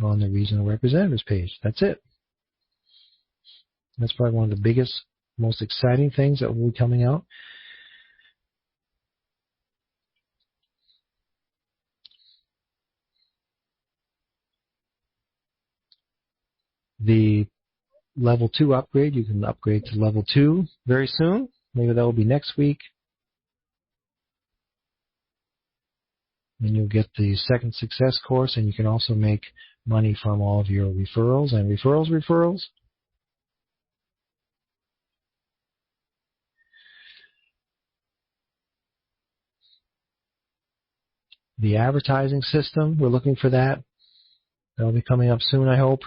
on the regional representatives page. That's it. That's probably one of the biggest, most exciting things that will be coming out. The level 2 upgrade, you can upgrade to level 2 very soon. Maybe that will be next week. And you'll get the second success course, and you can also make money from all of your referrals and referrals. The advertising system, we're looking for that. That'll be coming up soon, I hope.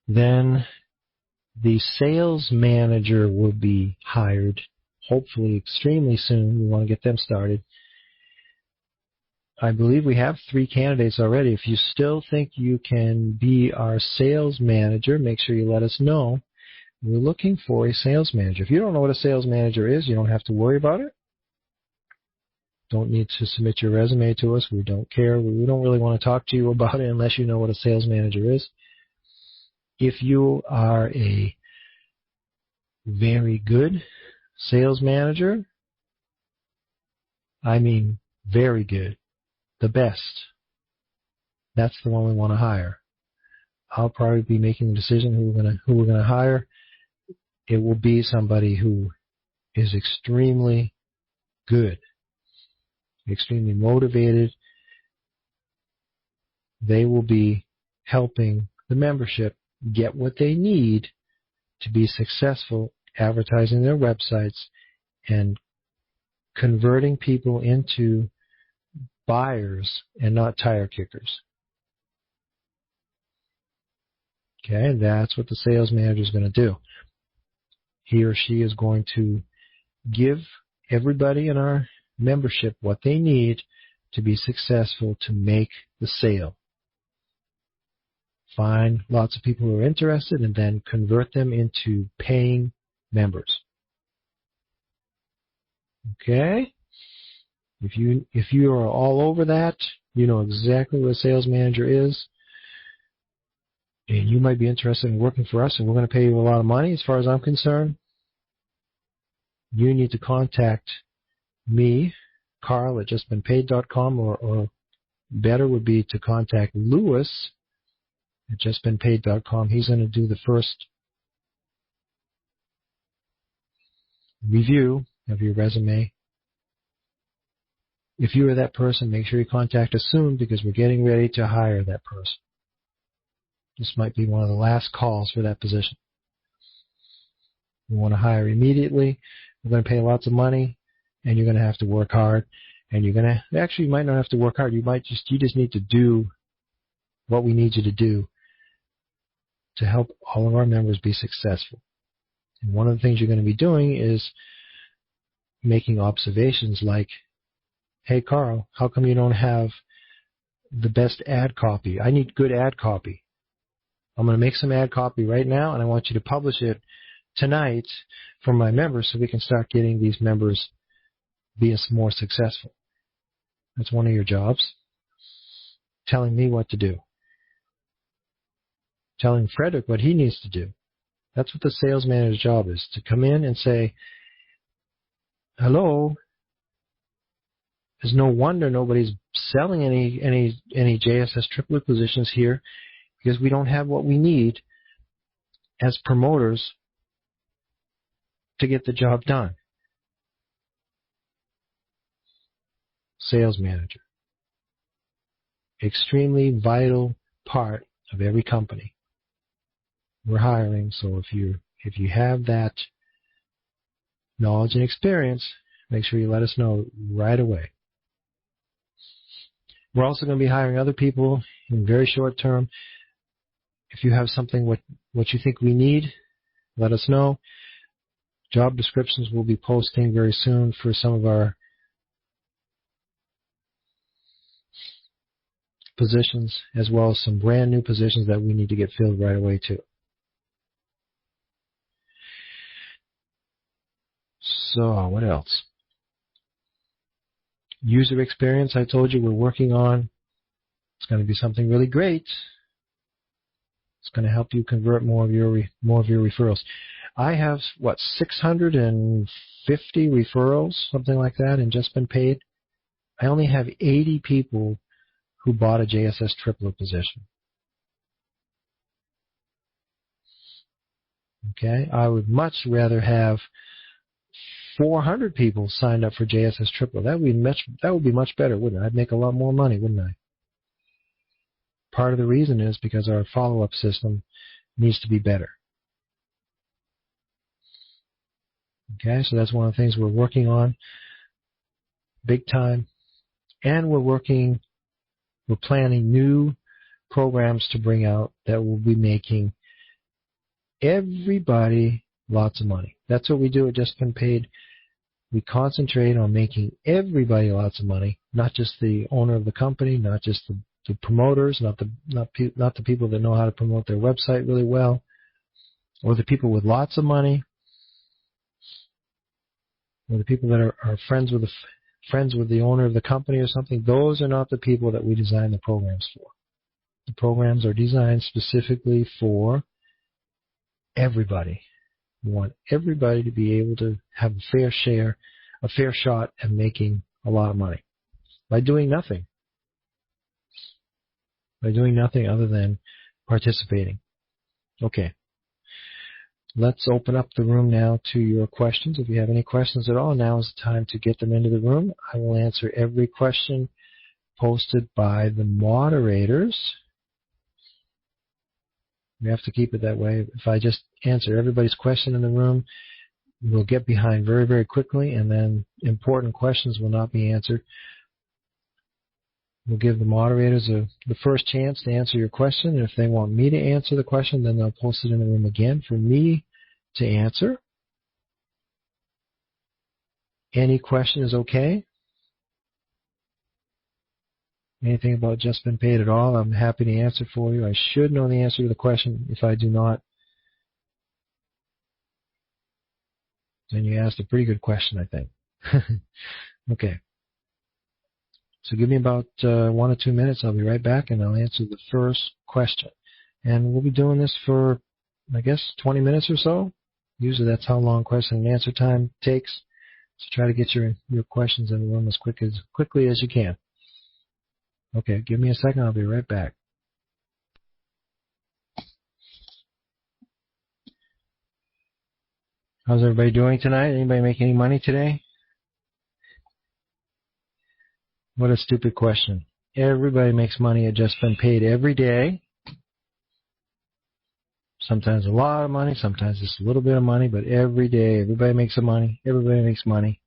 Then the sales manager will be hired, hopefully extremely soon. We want to get them started. I believe we have 3 candidates already. If you still think you can be our sales manager, make sure you let us know. We're looking for a sales manager. If you don't know what a sales manager is, you don't have to worry about it. Don't need to submit your resume to us. We don't care. We don't really want to talk to you about it unless you know what a sales manager is. If you are a very good sales manager, I mean very good, the best, that's the one we want to hire. I'll probably be making the decision who we're gonna hire. It will be somebody who is extremely good, extremely motivated. They will be helping the membership get what they need to be successful advertising their websites and converting people into buyers and not tire kickers. Okay, that's what the sales manager is going to do. He or she is going to give everybody in our membership what they need to be successful to make the sale. Find lots of people who are interested and then convert them into paying members. Okay? If you are all over that, you know exactly what a sales manager is, and you might be interested in working for us, and we're going to pay you a lot of money as far as I'm concerned, you need to contact me, Carl, at justbeenpaid.com, or better would be to contact Lewis at justbeenpaid.com. He's going to do the first review of your resume. If you are that person, make sure you contact us soon because we're getting ready to hire that person. This might be one of the last calls for that position. We want to hire immediately. We're going to pay lots of money, and you're going to have to work hard. And you're going to actually, you might not have to work hard. You just need to do what we need you to do to help all of our members be successful. And one of the things you're going to be doing is making observations like, hey, Carl, how come you don't have the best ad copy? I need good ad copy. I'm going to make some ad copy right now, and I want you to publish it tonight for my members so we can start getting these members being more successful. That's one of your jobs. Telling me what to do. Telling Frederick what he needs to do. That's what the sales manager's job is, to come in and say, hello, there's no wonder nobody's selling any JSS triplet positions here because we don't have what we need as promoters to get the job done. Sales manager. Extremely vital part of every company. We're hiring, so if you have that knowledge and experience, make sure you let us know right away. We're also going to be hiring other people in very short term. If you have something what you think we need, let us know. Job descriptions we'll be posting very soon for some of our positions, as well as some brand new positions that we need to get filled right away too. So, what else? User experience, I told you we're working on. It's going to be something really great. It's going to help you convert more of your referrals. I have, 650 referrals, something like that, and just been paid. I only have 80 people who bought a JSS tripler position. Okay, I would much rather have 400 people signed up for JSS tripler. That would be much better, wouldn't it? I'd make a lot more money, wouldn't I? Part of the reason is because our follow-up system needs to be better. Okay, so that's one of the things we're working on big time. And we're planning new programs to bring out that will be making everybody lots of money. That's what we do at Just Been Paid. We concentrate on making everybody lots of money, not just the owner of the company, not just the promoters, not the people that know how to promote their website really well, or the people with lots of money, or the people that are friends with the owner of the company or something. Those are not the people that we design the programs for. The programs are designed specifically for everybody. We want everybody to be able to have a fair shot at making a lot of money by doing nothing. By doing nothing other than participating. Okay. Let's open up the room now to your questions. If you have any questions at all, now is the time to get them into the room. I will answer every question posted by the moderators. We have to keep it that way. If I just answer everybody's question in the room, we'll get behind very, very quickly, and then important questions will not be answered. We'll give the moderators the first chance to answer your question. And if they want me to answer the question, then they'll post it in the room again for me to answer. Any question is okay. Anything about Just Been Paid at all, I'm happy to answer for you. I should know the answer to the question. If I do not, then you asked a pretty good question, I think. Okay. So give me about 1 or 2 minutes. I'll be right back, and I'll answer the first question. And we'll be doing this for, I guess, 20 minutes or so. Usually that's how long question and answer time takes. So try to get your questions in the room as quickly as you can. Okay, give me a second. I'll be right back. How's everybody doing tonight? Anybody make any money today? What a stupid question. Everybody makes money at Just Been Paid every day. Sometimes a lot of money, sometimes just a little bit of money, but every day everybody makes some money. Everybody makes money.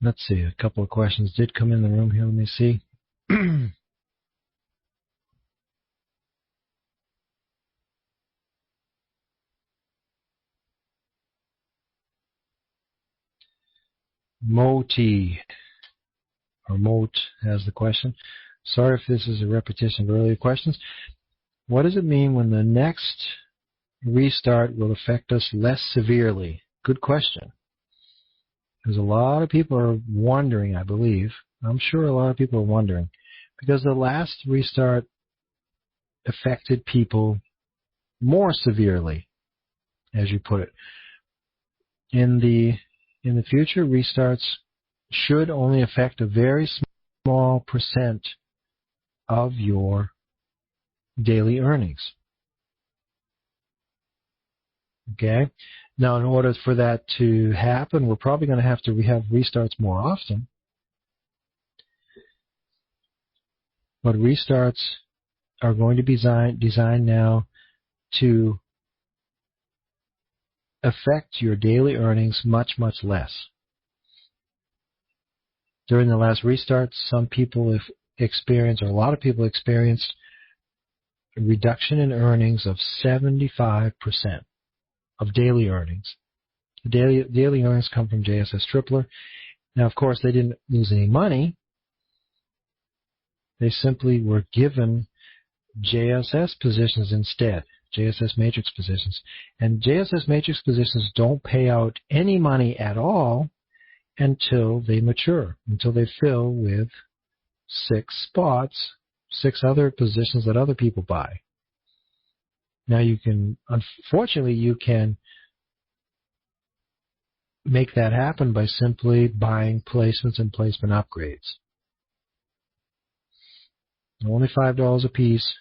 Let's see, a couple of questions did come in the room here. Let me see. Moti, or Moat, has the question. Sorry if this is a repetition of earlier questions. What does it mean when the next restart will affect us less severely? Good question. Because a lot of people are wondering, I believe. I'm sure a lot of people are wondering. Because the last restart affected people more severely, as you put it. In the future, restarts should only affect a very small percent of your daily earnings. Okay? Now, in order for that to happen, we're probably going to have restarts more often. But restarts are going to be designed now to affect your daily earnings much, much less. During the last restart, some people have experienced, or a lot of people experienced, a reduction in earnings of 75% of daily earnings. The daily earnings come from JSS Tripler. Now, of course, they didn't lose any money. They simply were given JSS positions instead, JSS matrix positions. And JSS matrix positions don't pay out any money at all until they mature, until they fill with 6 spots, 6 other positions that other people buy. Now unfortunately, you can make that happen by simply buying placements and placement upgrades. Only $5 a piece.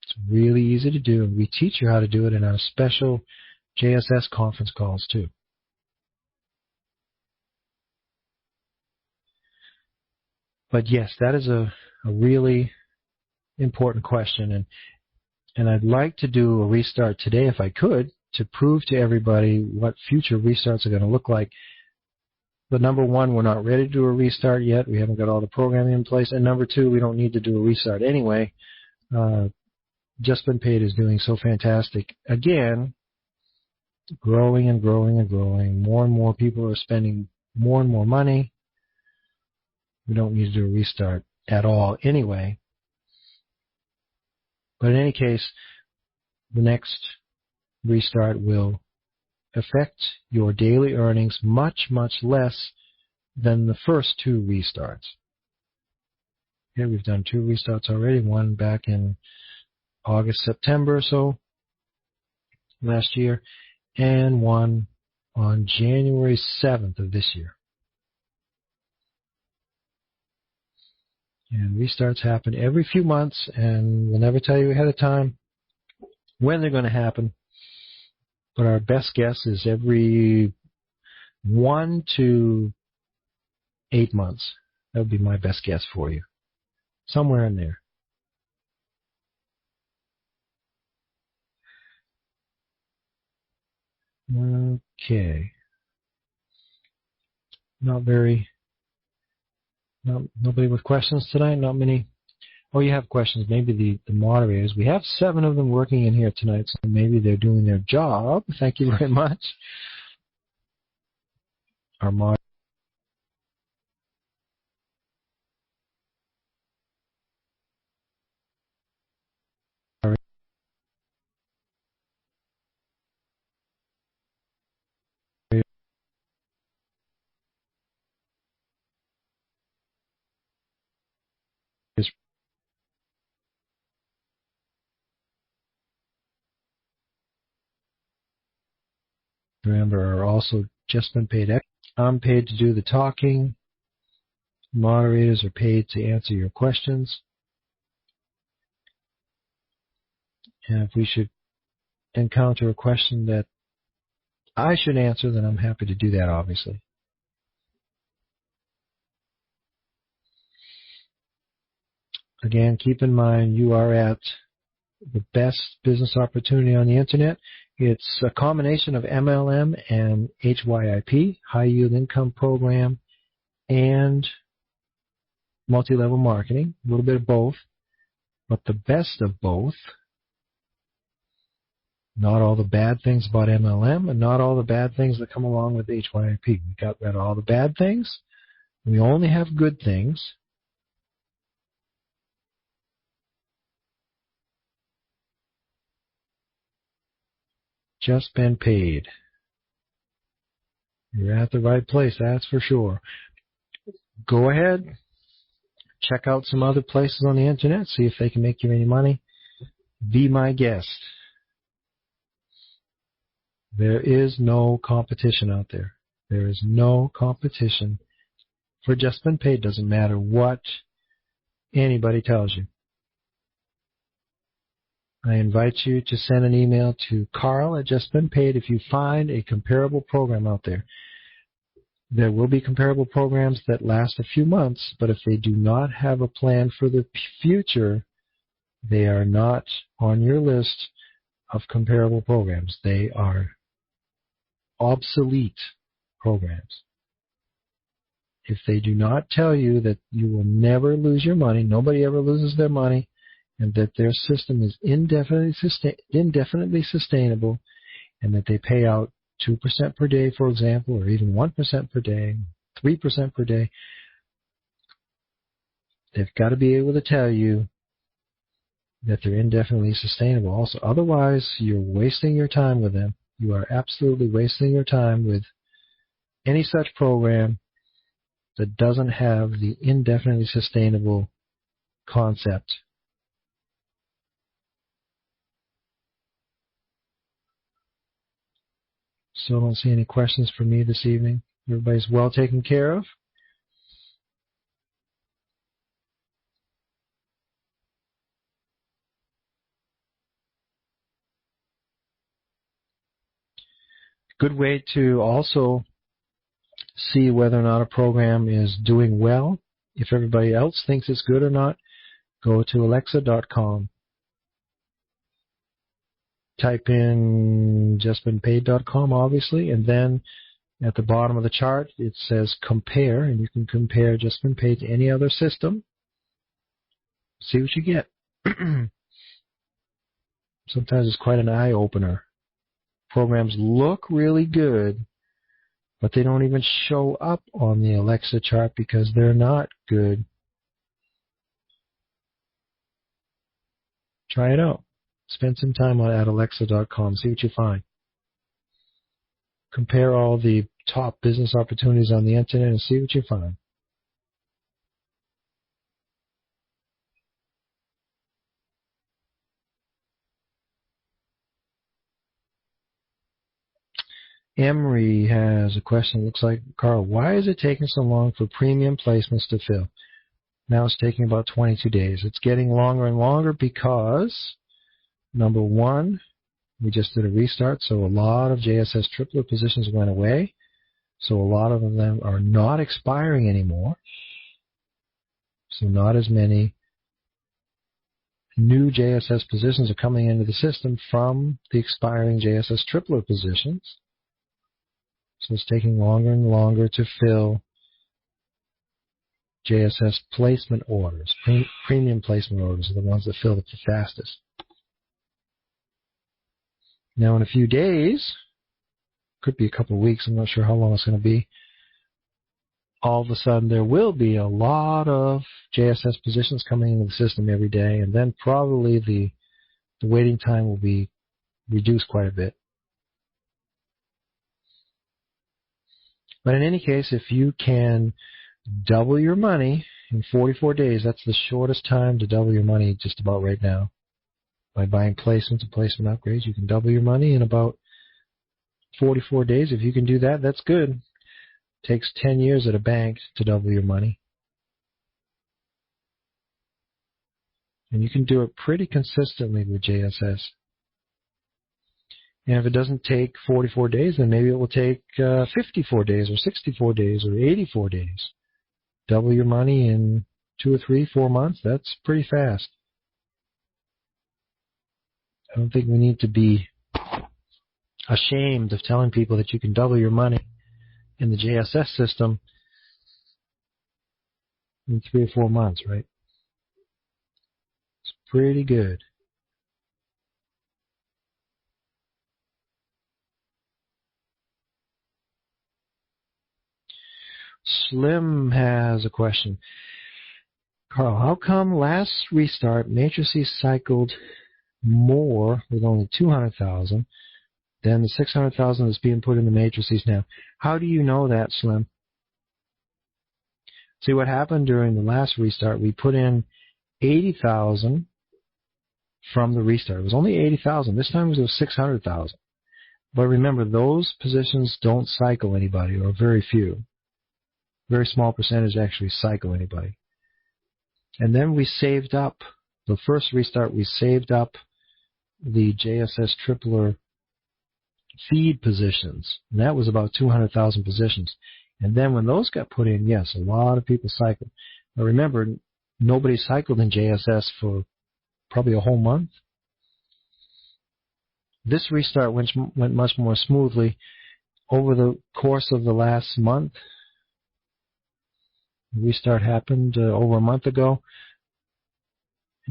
It's really easy to do, and we teach you how to do it in our special JSS conference calls too. But yes, that is a really important question, and I'd like to do a restart today if I could to prove to everybody what future restarts are going to look like. But number one, we're not ready to do a restart yet. We haven't got all the programming in place. And number two, we don't need to do a restart anyway. Just Been Paid is doing so fantastic. Again, growing and growing and growing. More and more people are spending more and more money. We don't need to do a restart at all anyway. But in any case, the next restart will affect your daily earnings much, much less than the first 2 restarts. Here we've done 2 restarts already, one back in August, September or so last year, and one on January 7th of this year. And restarts happen every few months, and we'll never tell you ahead of time when they're going to happen. But our best guess is every 1 to 8 months. That would be my best guess for you. Somewhere in there. Okay. Nobody with questions tonight? Not many? Oh, you have questions. Maybe the moderators. We have 7 of them working in here tonight, so maybe they're doing their job. Thank you very much. Our moderators. Remember, are also Just Been Paid. I'm paid to do the talking. Moderators are paid to answer your questions. And if we should encounter a question that I should answer, then I'm happy to do that, obviously. Again, keep in mind you are at the best business opportunity on the internet. It's a combination of MLM and HYIP, High Yield Income Program, and multi-level marketing, a little bit of both. But the best of both, not all the bad things about MLM and not all the bad things that come along with HYIP. We got rid of all the bad things. We only have good things. Just Been Paid. You're at the right place, that's for sure. Go ahead. Check out some other places on the internet. See if they can make you any money. Be my guest. There is no competition out there. There is no competition for Just Been Paid. Doesn't matter what anybody tells you. I invite you to send an email to Carl at Just Been Paid if you find a comparable program out there. There will be comparable programs that last a few months, but if they do not have a plan for the future, They are not on your list of comparable programs. They are obsolete programs. If they do not tell you that you will never lose your money, nobody ever loses their money, and that their system is indefinitely sustainable, and that they pay out 2% per day, for example, or even 1% per day, 3% per day, they've got to be able to tell you that they're indefinitely sustainable also. Otherwise, you're wasting your time with them. You are absolutely wasting your time with any such program that doesn't have the indefinitely sustainable concept. Still don't see any questions for me this evening. Everybody's well taken care of. Good way to also see whether or not a program is doing well. If everybody else thinks it's good or not, go to alexa.com. Type in justbeenpaid.com, obviously, and then at the bottom of the chart it says compare, and you can compare Just Been Paid to any other system. See what you get. Sometimes it's quite an eye-opener. Programs look really good, but they don't even show up on the Alexa chart because they're not good. Try it out. Spend some time at alexa.com. See what you find. Compare all the top business opportunities on the internet and see what you find. Emery has a question. It looks like, Carl, why is it taking so long for premium placements to fill? Now it's taking about 22 days. It's getting longer and longer because, number one, we just did a restart, so a lot of JSS tripler positions went away. So a lot of them are not expiring anymore. So not as many new JSS positions are coming into the system from the expiring JSS tripler positions. So it's taking longer and longer to fill JSS placement orders. Premium placement orders are the ones that fill it the fastest. Now in a few days, could be a couple of weeks, I'm not sure how long it's going to be, all of a sudden there will be a lot of JSS positions coming into the system every day, and then probably the waiting time will be reduced quite a bit. But in any case, if you can double your money in 44 days, that's the shortest time to double your money just about right now. By buying placements and placement upgrades, you can double your money in about 44 days. If you can do that, that's good. It takes 10 years at a bank to double your money. And you can do it pretty consistently with JSS. And if it doesn't take 44 days, then maybe it will take 54 days or 64 days or 84 days. Double your money in 2 or 3, 4 months, that's pretty fast. I don't think we need to be ashamed of telling people that you can double your money in the JSS system in 3 or 4 months, right? It's pretty good. Slim has a question. Carl, how come last restart matrices cycled more with only 200,000 than the 600,000 that's being put in the matrices now? How do you know that, Slim? See, what happened during the last restart, we put in 80,000 from the restart. It was only 80,000. This time it was 600,000. But remember, those positions don't cycle anybody, or very few. Very small percentage actually cycle anybody. And then we saved up, the first restart, we saved up the JSS tripler feed positions. And that was about 200,000 positions. And then when those got put in, yes, a lot of people cycled. Now remember, nobody cycled in JSS for probably a whole month. This restart went much more smoothly over the course of the last month. The restart happened over a month ago.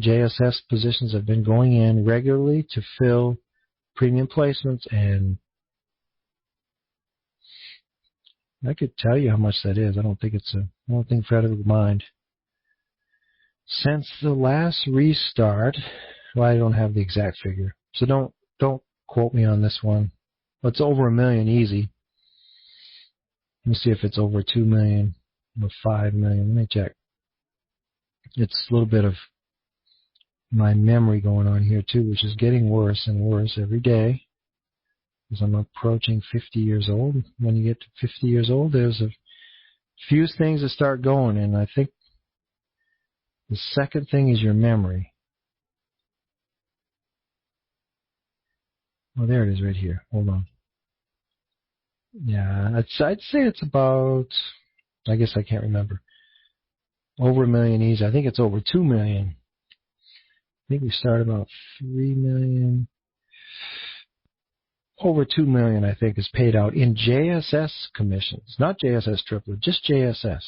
JSS positions have been going in regularly to fill premium placements, and I could tell you how much that is. I don't think Fred would mind. Since the last restart, well, I don't have the exact figure, so don't quote me on this one. But it's over 1 million easy. Let me see if it's over 2 million or 5 million. Let me check. It's a little bit of my memory going on here too, which is getting worse and worse every day as I'm approaching 50 years old. When you get to 50 years old, there's a few things that start going, and I think the second thing is your memory. Oh, there it is right here. Hold on. Yeah, I'd say it's about, I guess I can't remember, over 1 million easy. I think it's over 2 million. I think we start about 3 million. Over 2 million, I think, is paid out in JSS commissions. Not JSS triplet, just JSS.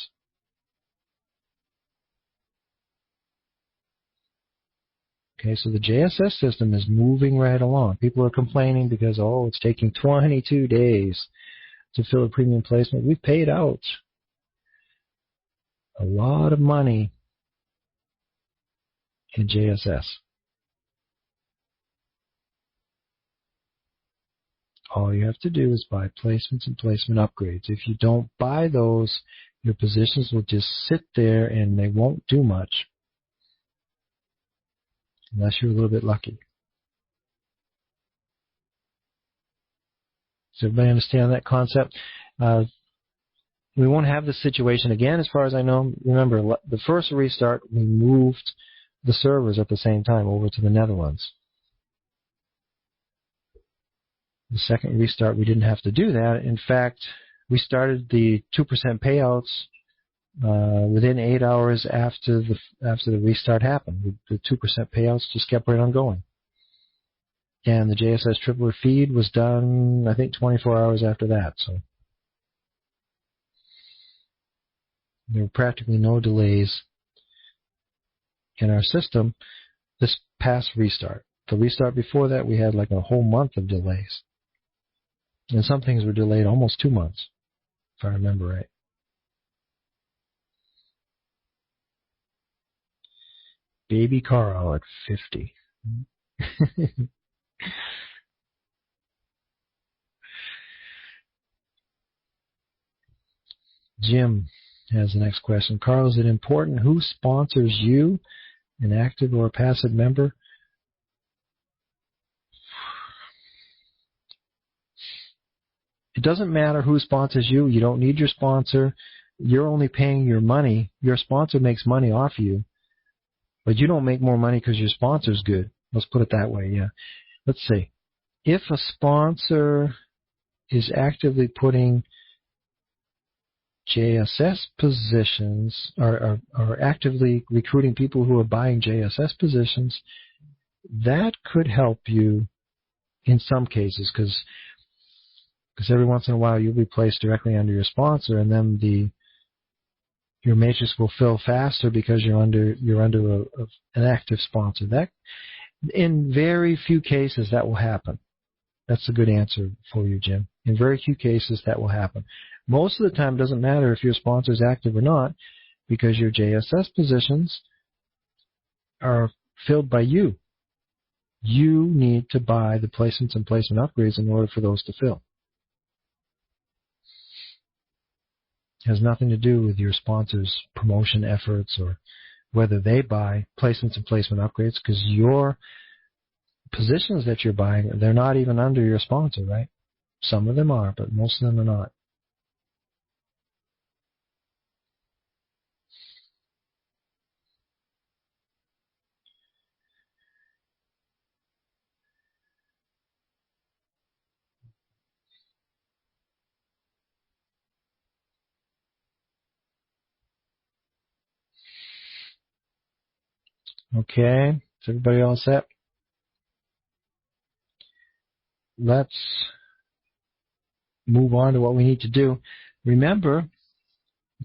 Okay, so the JSS system is moving right along. People are complaining because, it's taking 22 days to fill a premium placement. We've paid out a lot of money in JSS. All you have to do is buy placements and placement upgrades. If you don't buy those, your positions will just sit there and they won't do much unless you're a little bit lucky. Does everybody understand that concept? We won't have this situation again as far as I know. Remember, the first restart, we moved the servers at the same time over to the Netherlands. The second restart, we didn't have to do that. In fact, we started the 2% payouts within 8 hours after the restart happened. The 2% payouts just kept right on going. And the JSS tripler feed was done, I think, 24 hours after that. So there were practically no delays in our system this past restart. The restart before that, we had like a whole month of delays. And some things were delayed almost 2 months, if I remember right. Baby Carl at 50. Jim has the next question. Carl, is it important who sponsors you, an active or a passive member? It doesn't matter who sponsors you. You don't need your sponsor. You're only paying your money. Your sponsor makes money off you, but you don't make more money because your sponsor's good. Let's put it that way, yeah. Let's see. If a sponsor is actively putting JSS positions or actively recruiting people who are buying JSS positions, that could help you in some cases because every once in a while you'll be placed directly under your sponsor, and then your matrix will fill faster because you're under an active sponsor. That in very few cases that will happen. That's a good answer for you, Jim. In very few cases that will happen. Most of the time, it doesn't matter if your sponsor is active or not, because your JSS positions are filled by you. You need to buy the placements and placement upgrades in order for those to fill. It has nothing to do with your sponsor's promotion efforts or whether they buy placements and placement upgrades, because your positions that you're buying, they're not even under your sponsor, right? Some of them are, but most of them are not. Okay. Is everybody all set? Let's move on to what we need to do. Remember,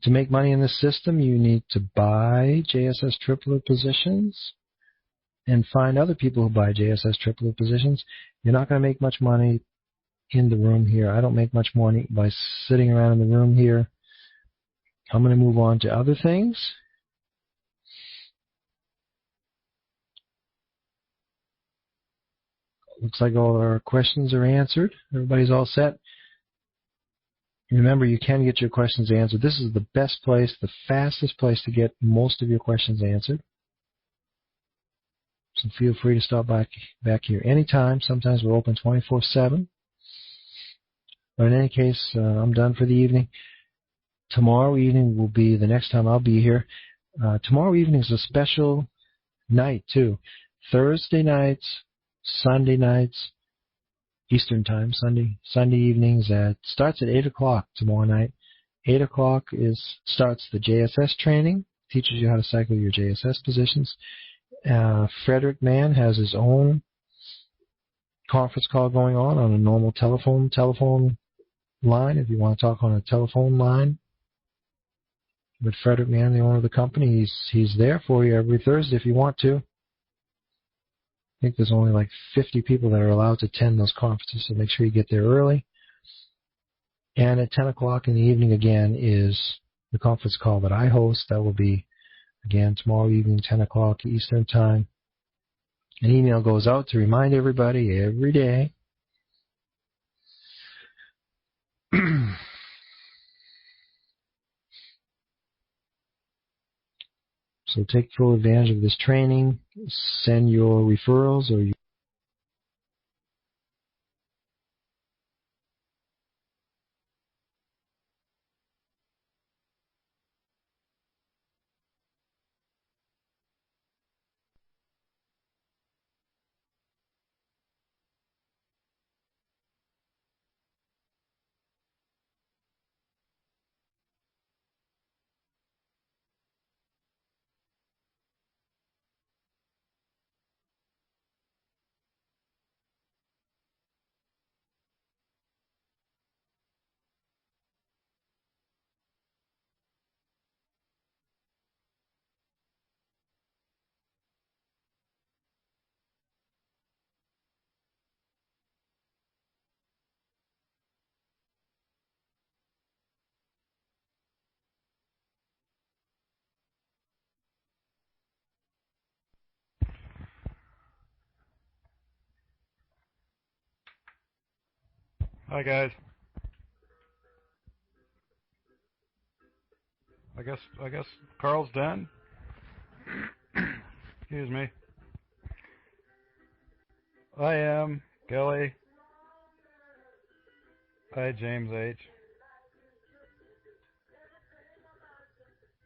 to make money in this system, you need to buy JSS tripler positions and find other people who buy JSS tripler positions. You're not going to make much money in the room here. I don't make much money by sitting around in the room here. I'm going to move on to other things. Looks like all our questions are answered. Everybody's all set. Remember, you can get your questions answered. This is the best place, the fastest place to get most of your questions answered. So feel free to stop back here anytime. Sometimes we're open 24/7. But in any case, I'm done for the evening. Tomorrow evening will be the next time I'll be here. Tomorrow evening is a special night, too. Thursday nights, Sunday nights, Eastern Time, Sunday evenings starts at 8 o'clock tomorrow night. 8 o'clock starts the JSS training, teaches you how to cycle your JSS positions. Frederick Mann has his own conference call going on a normal telephone line, if you want to talk on a telephone line. With Frederick Mann, the owner of the company, he's there for you every Thursday if you want to. I think there's only like 50 people that are allowed to attend those conferences, so make sure you get there early. And at 10 o'clock in the evening, again, is the conference call that I host. That will be, again, tomorrow evening, 10 o'clock Eastern Time. An email goes out to remind everybody every day. So take full advantage of this training. Send your referrals or Hi guys. I guess Carl's done. Excuse me. I am Kelly. Hi James H.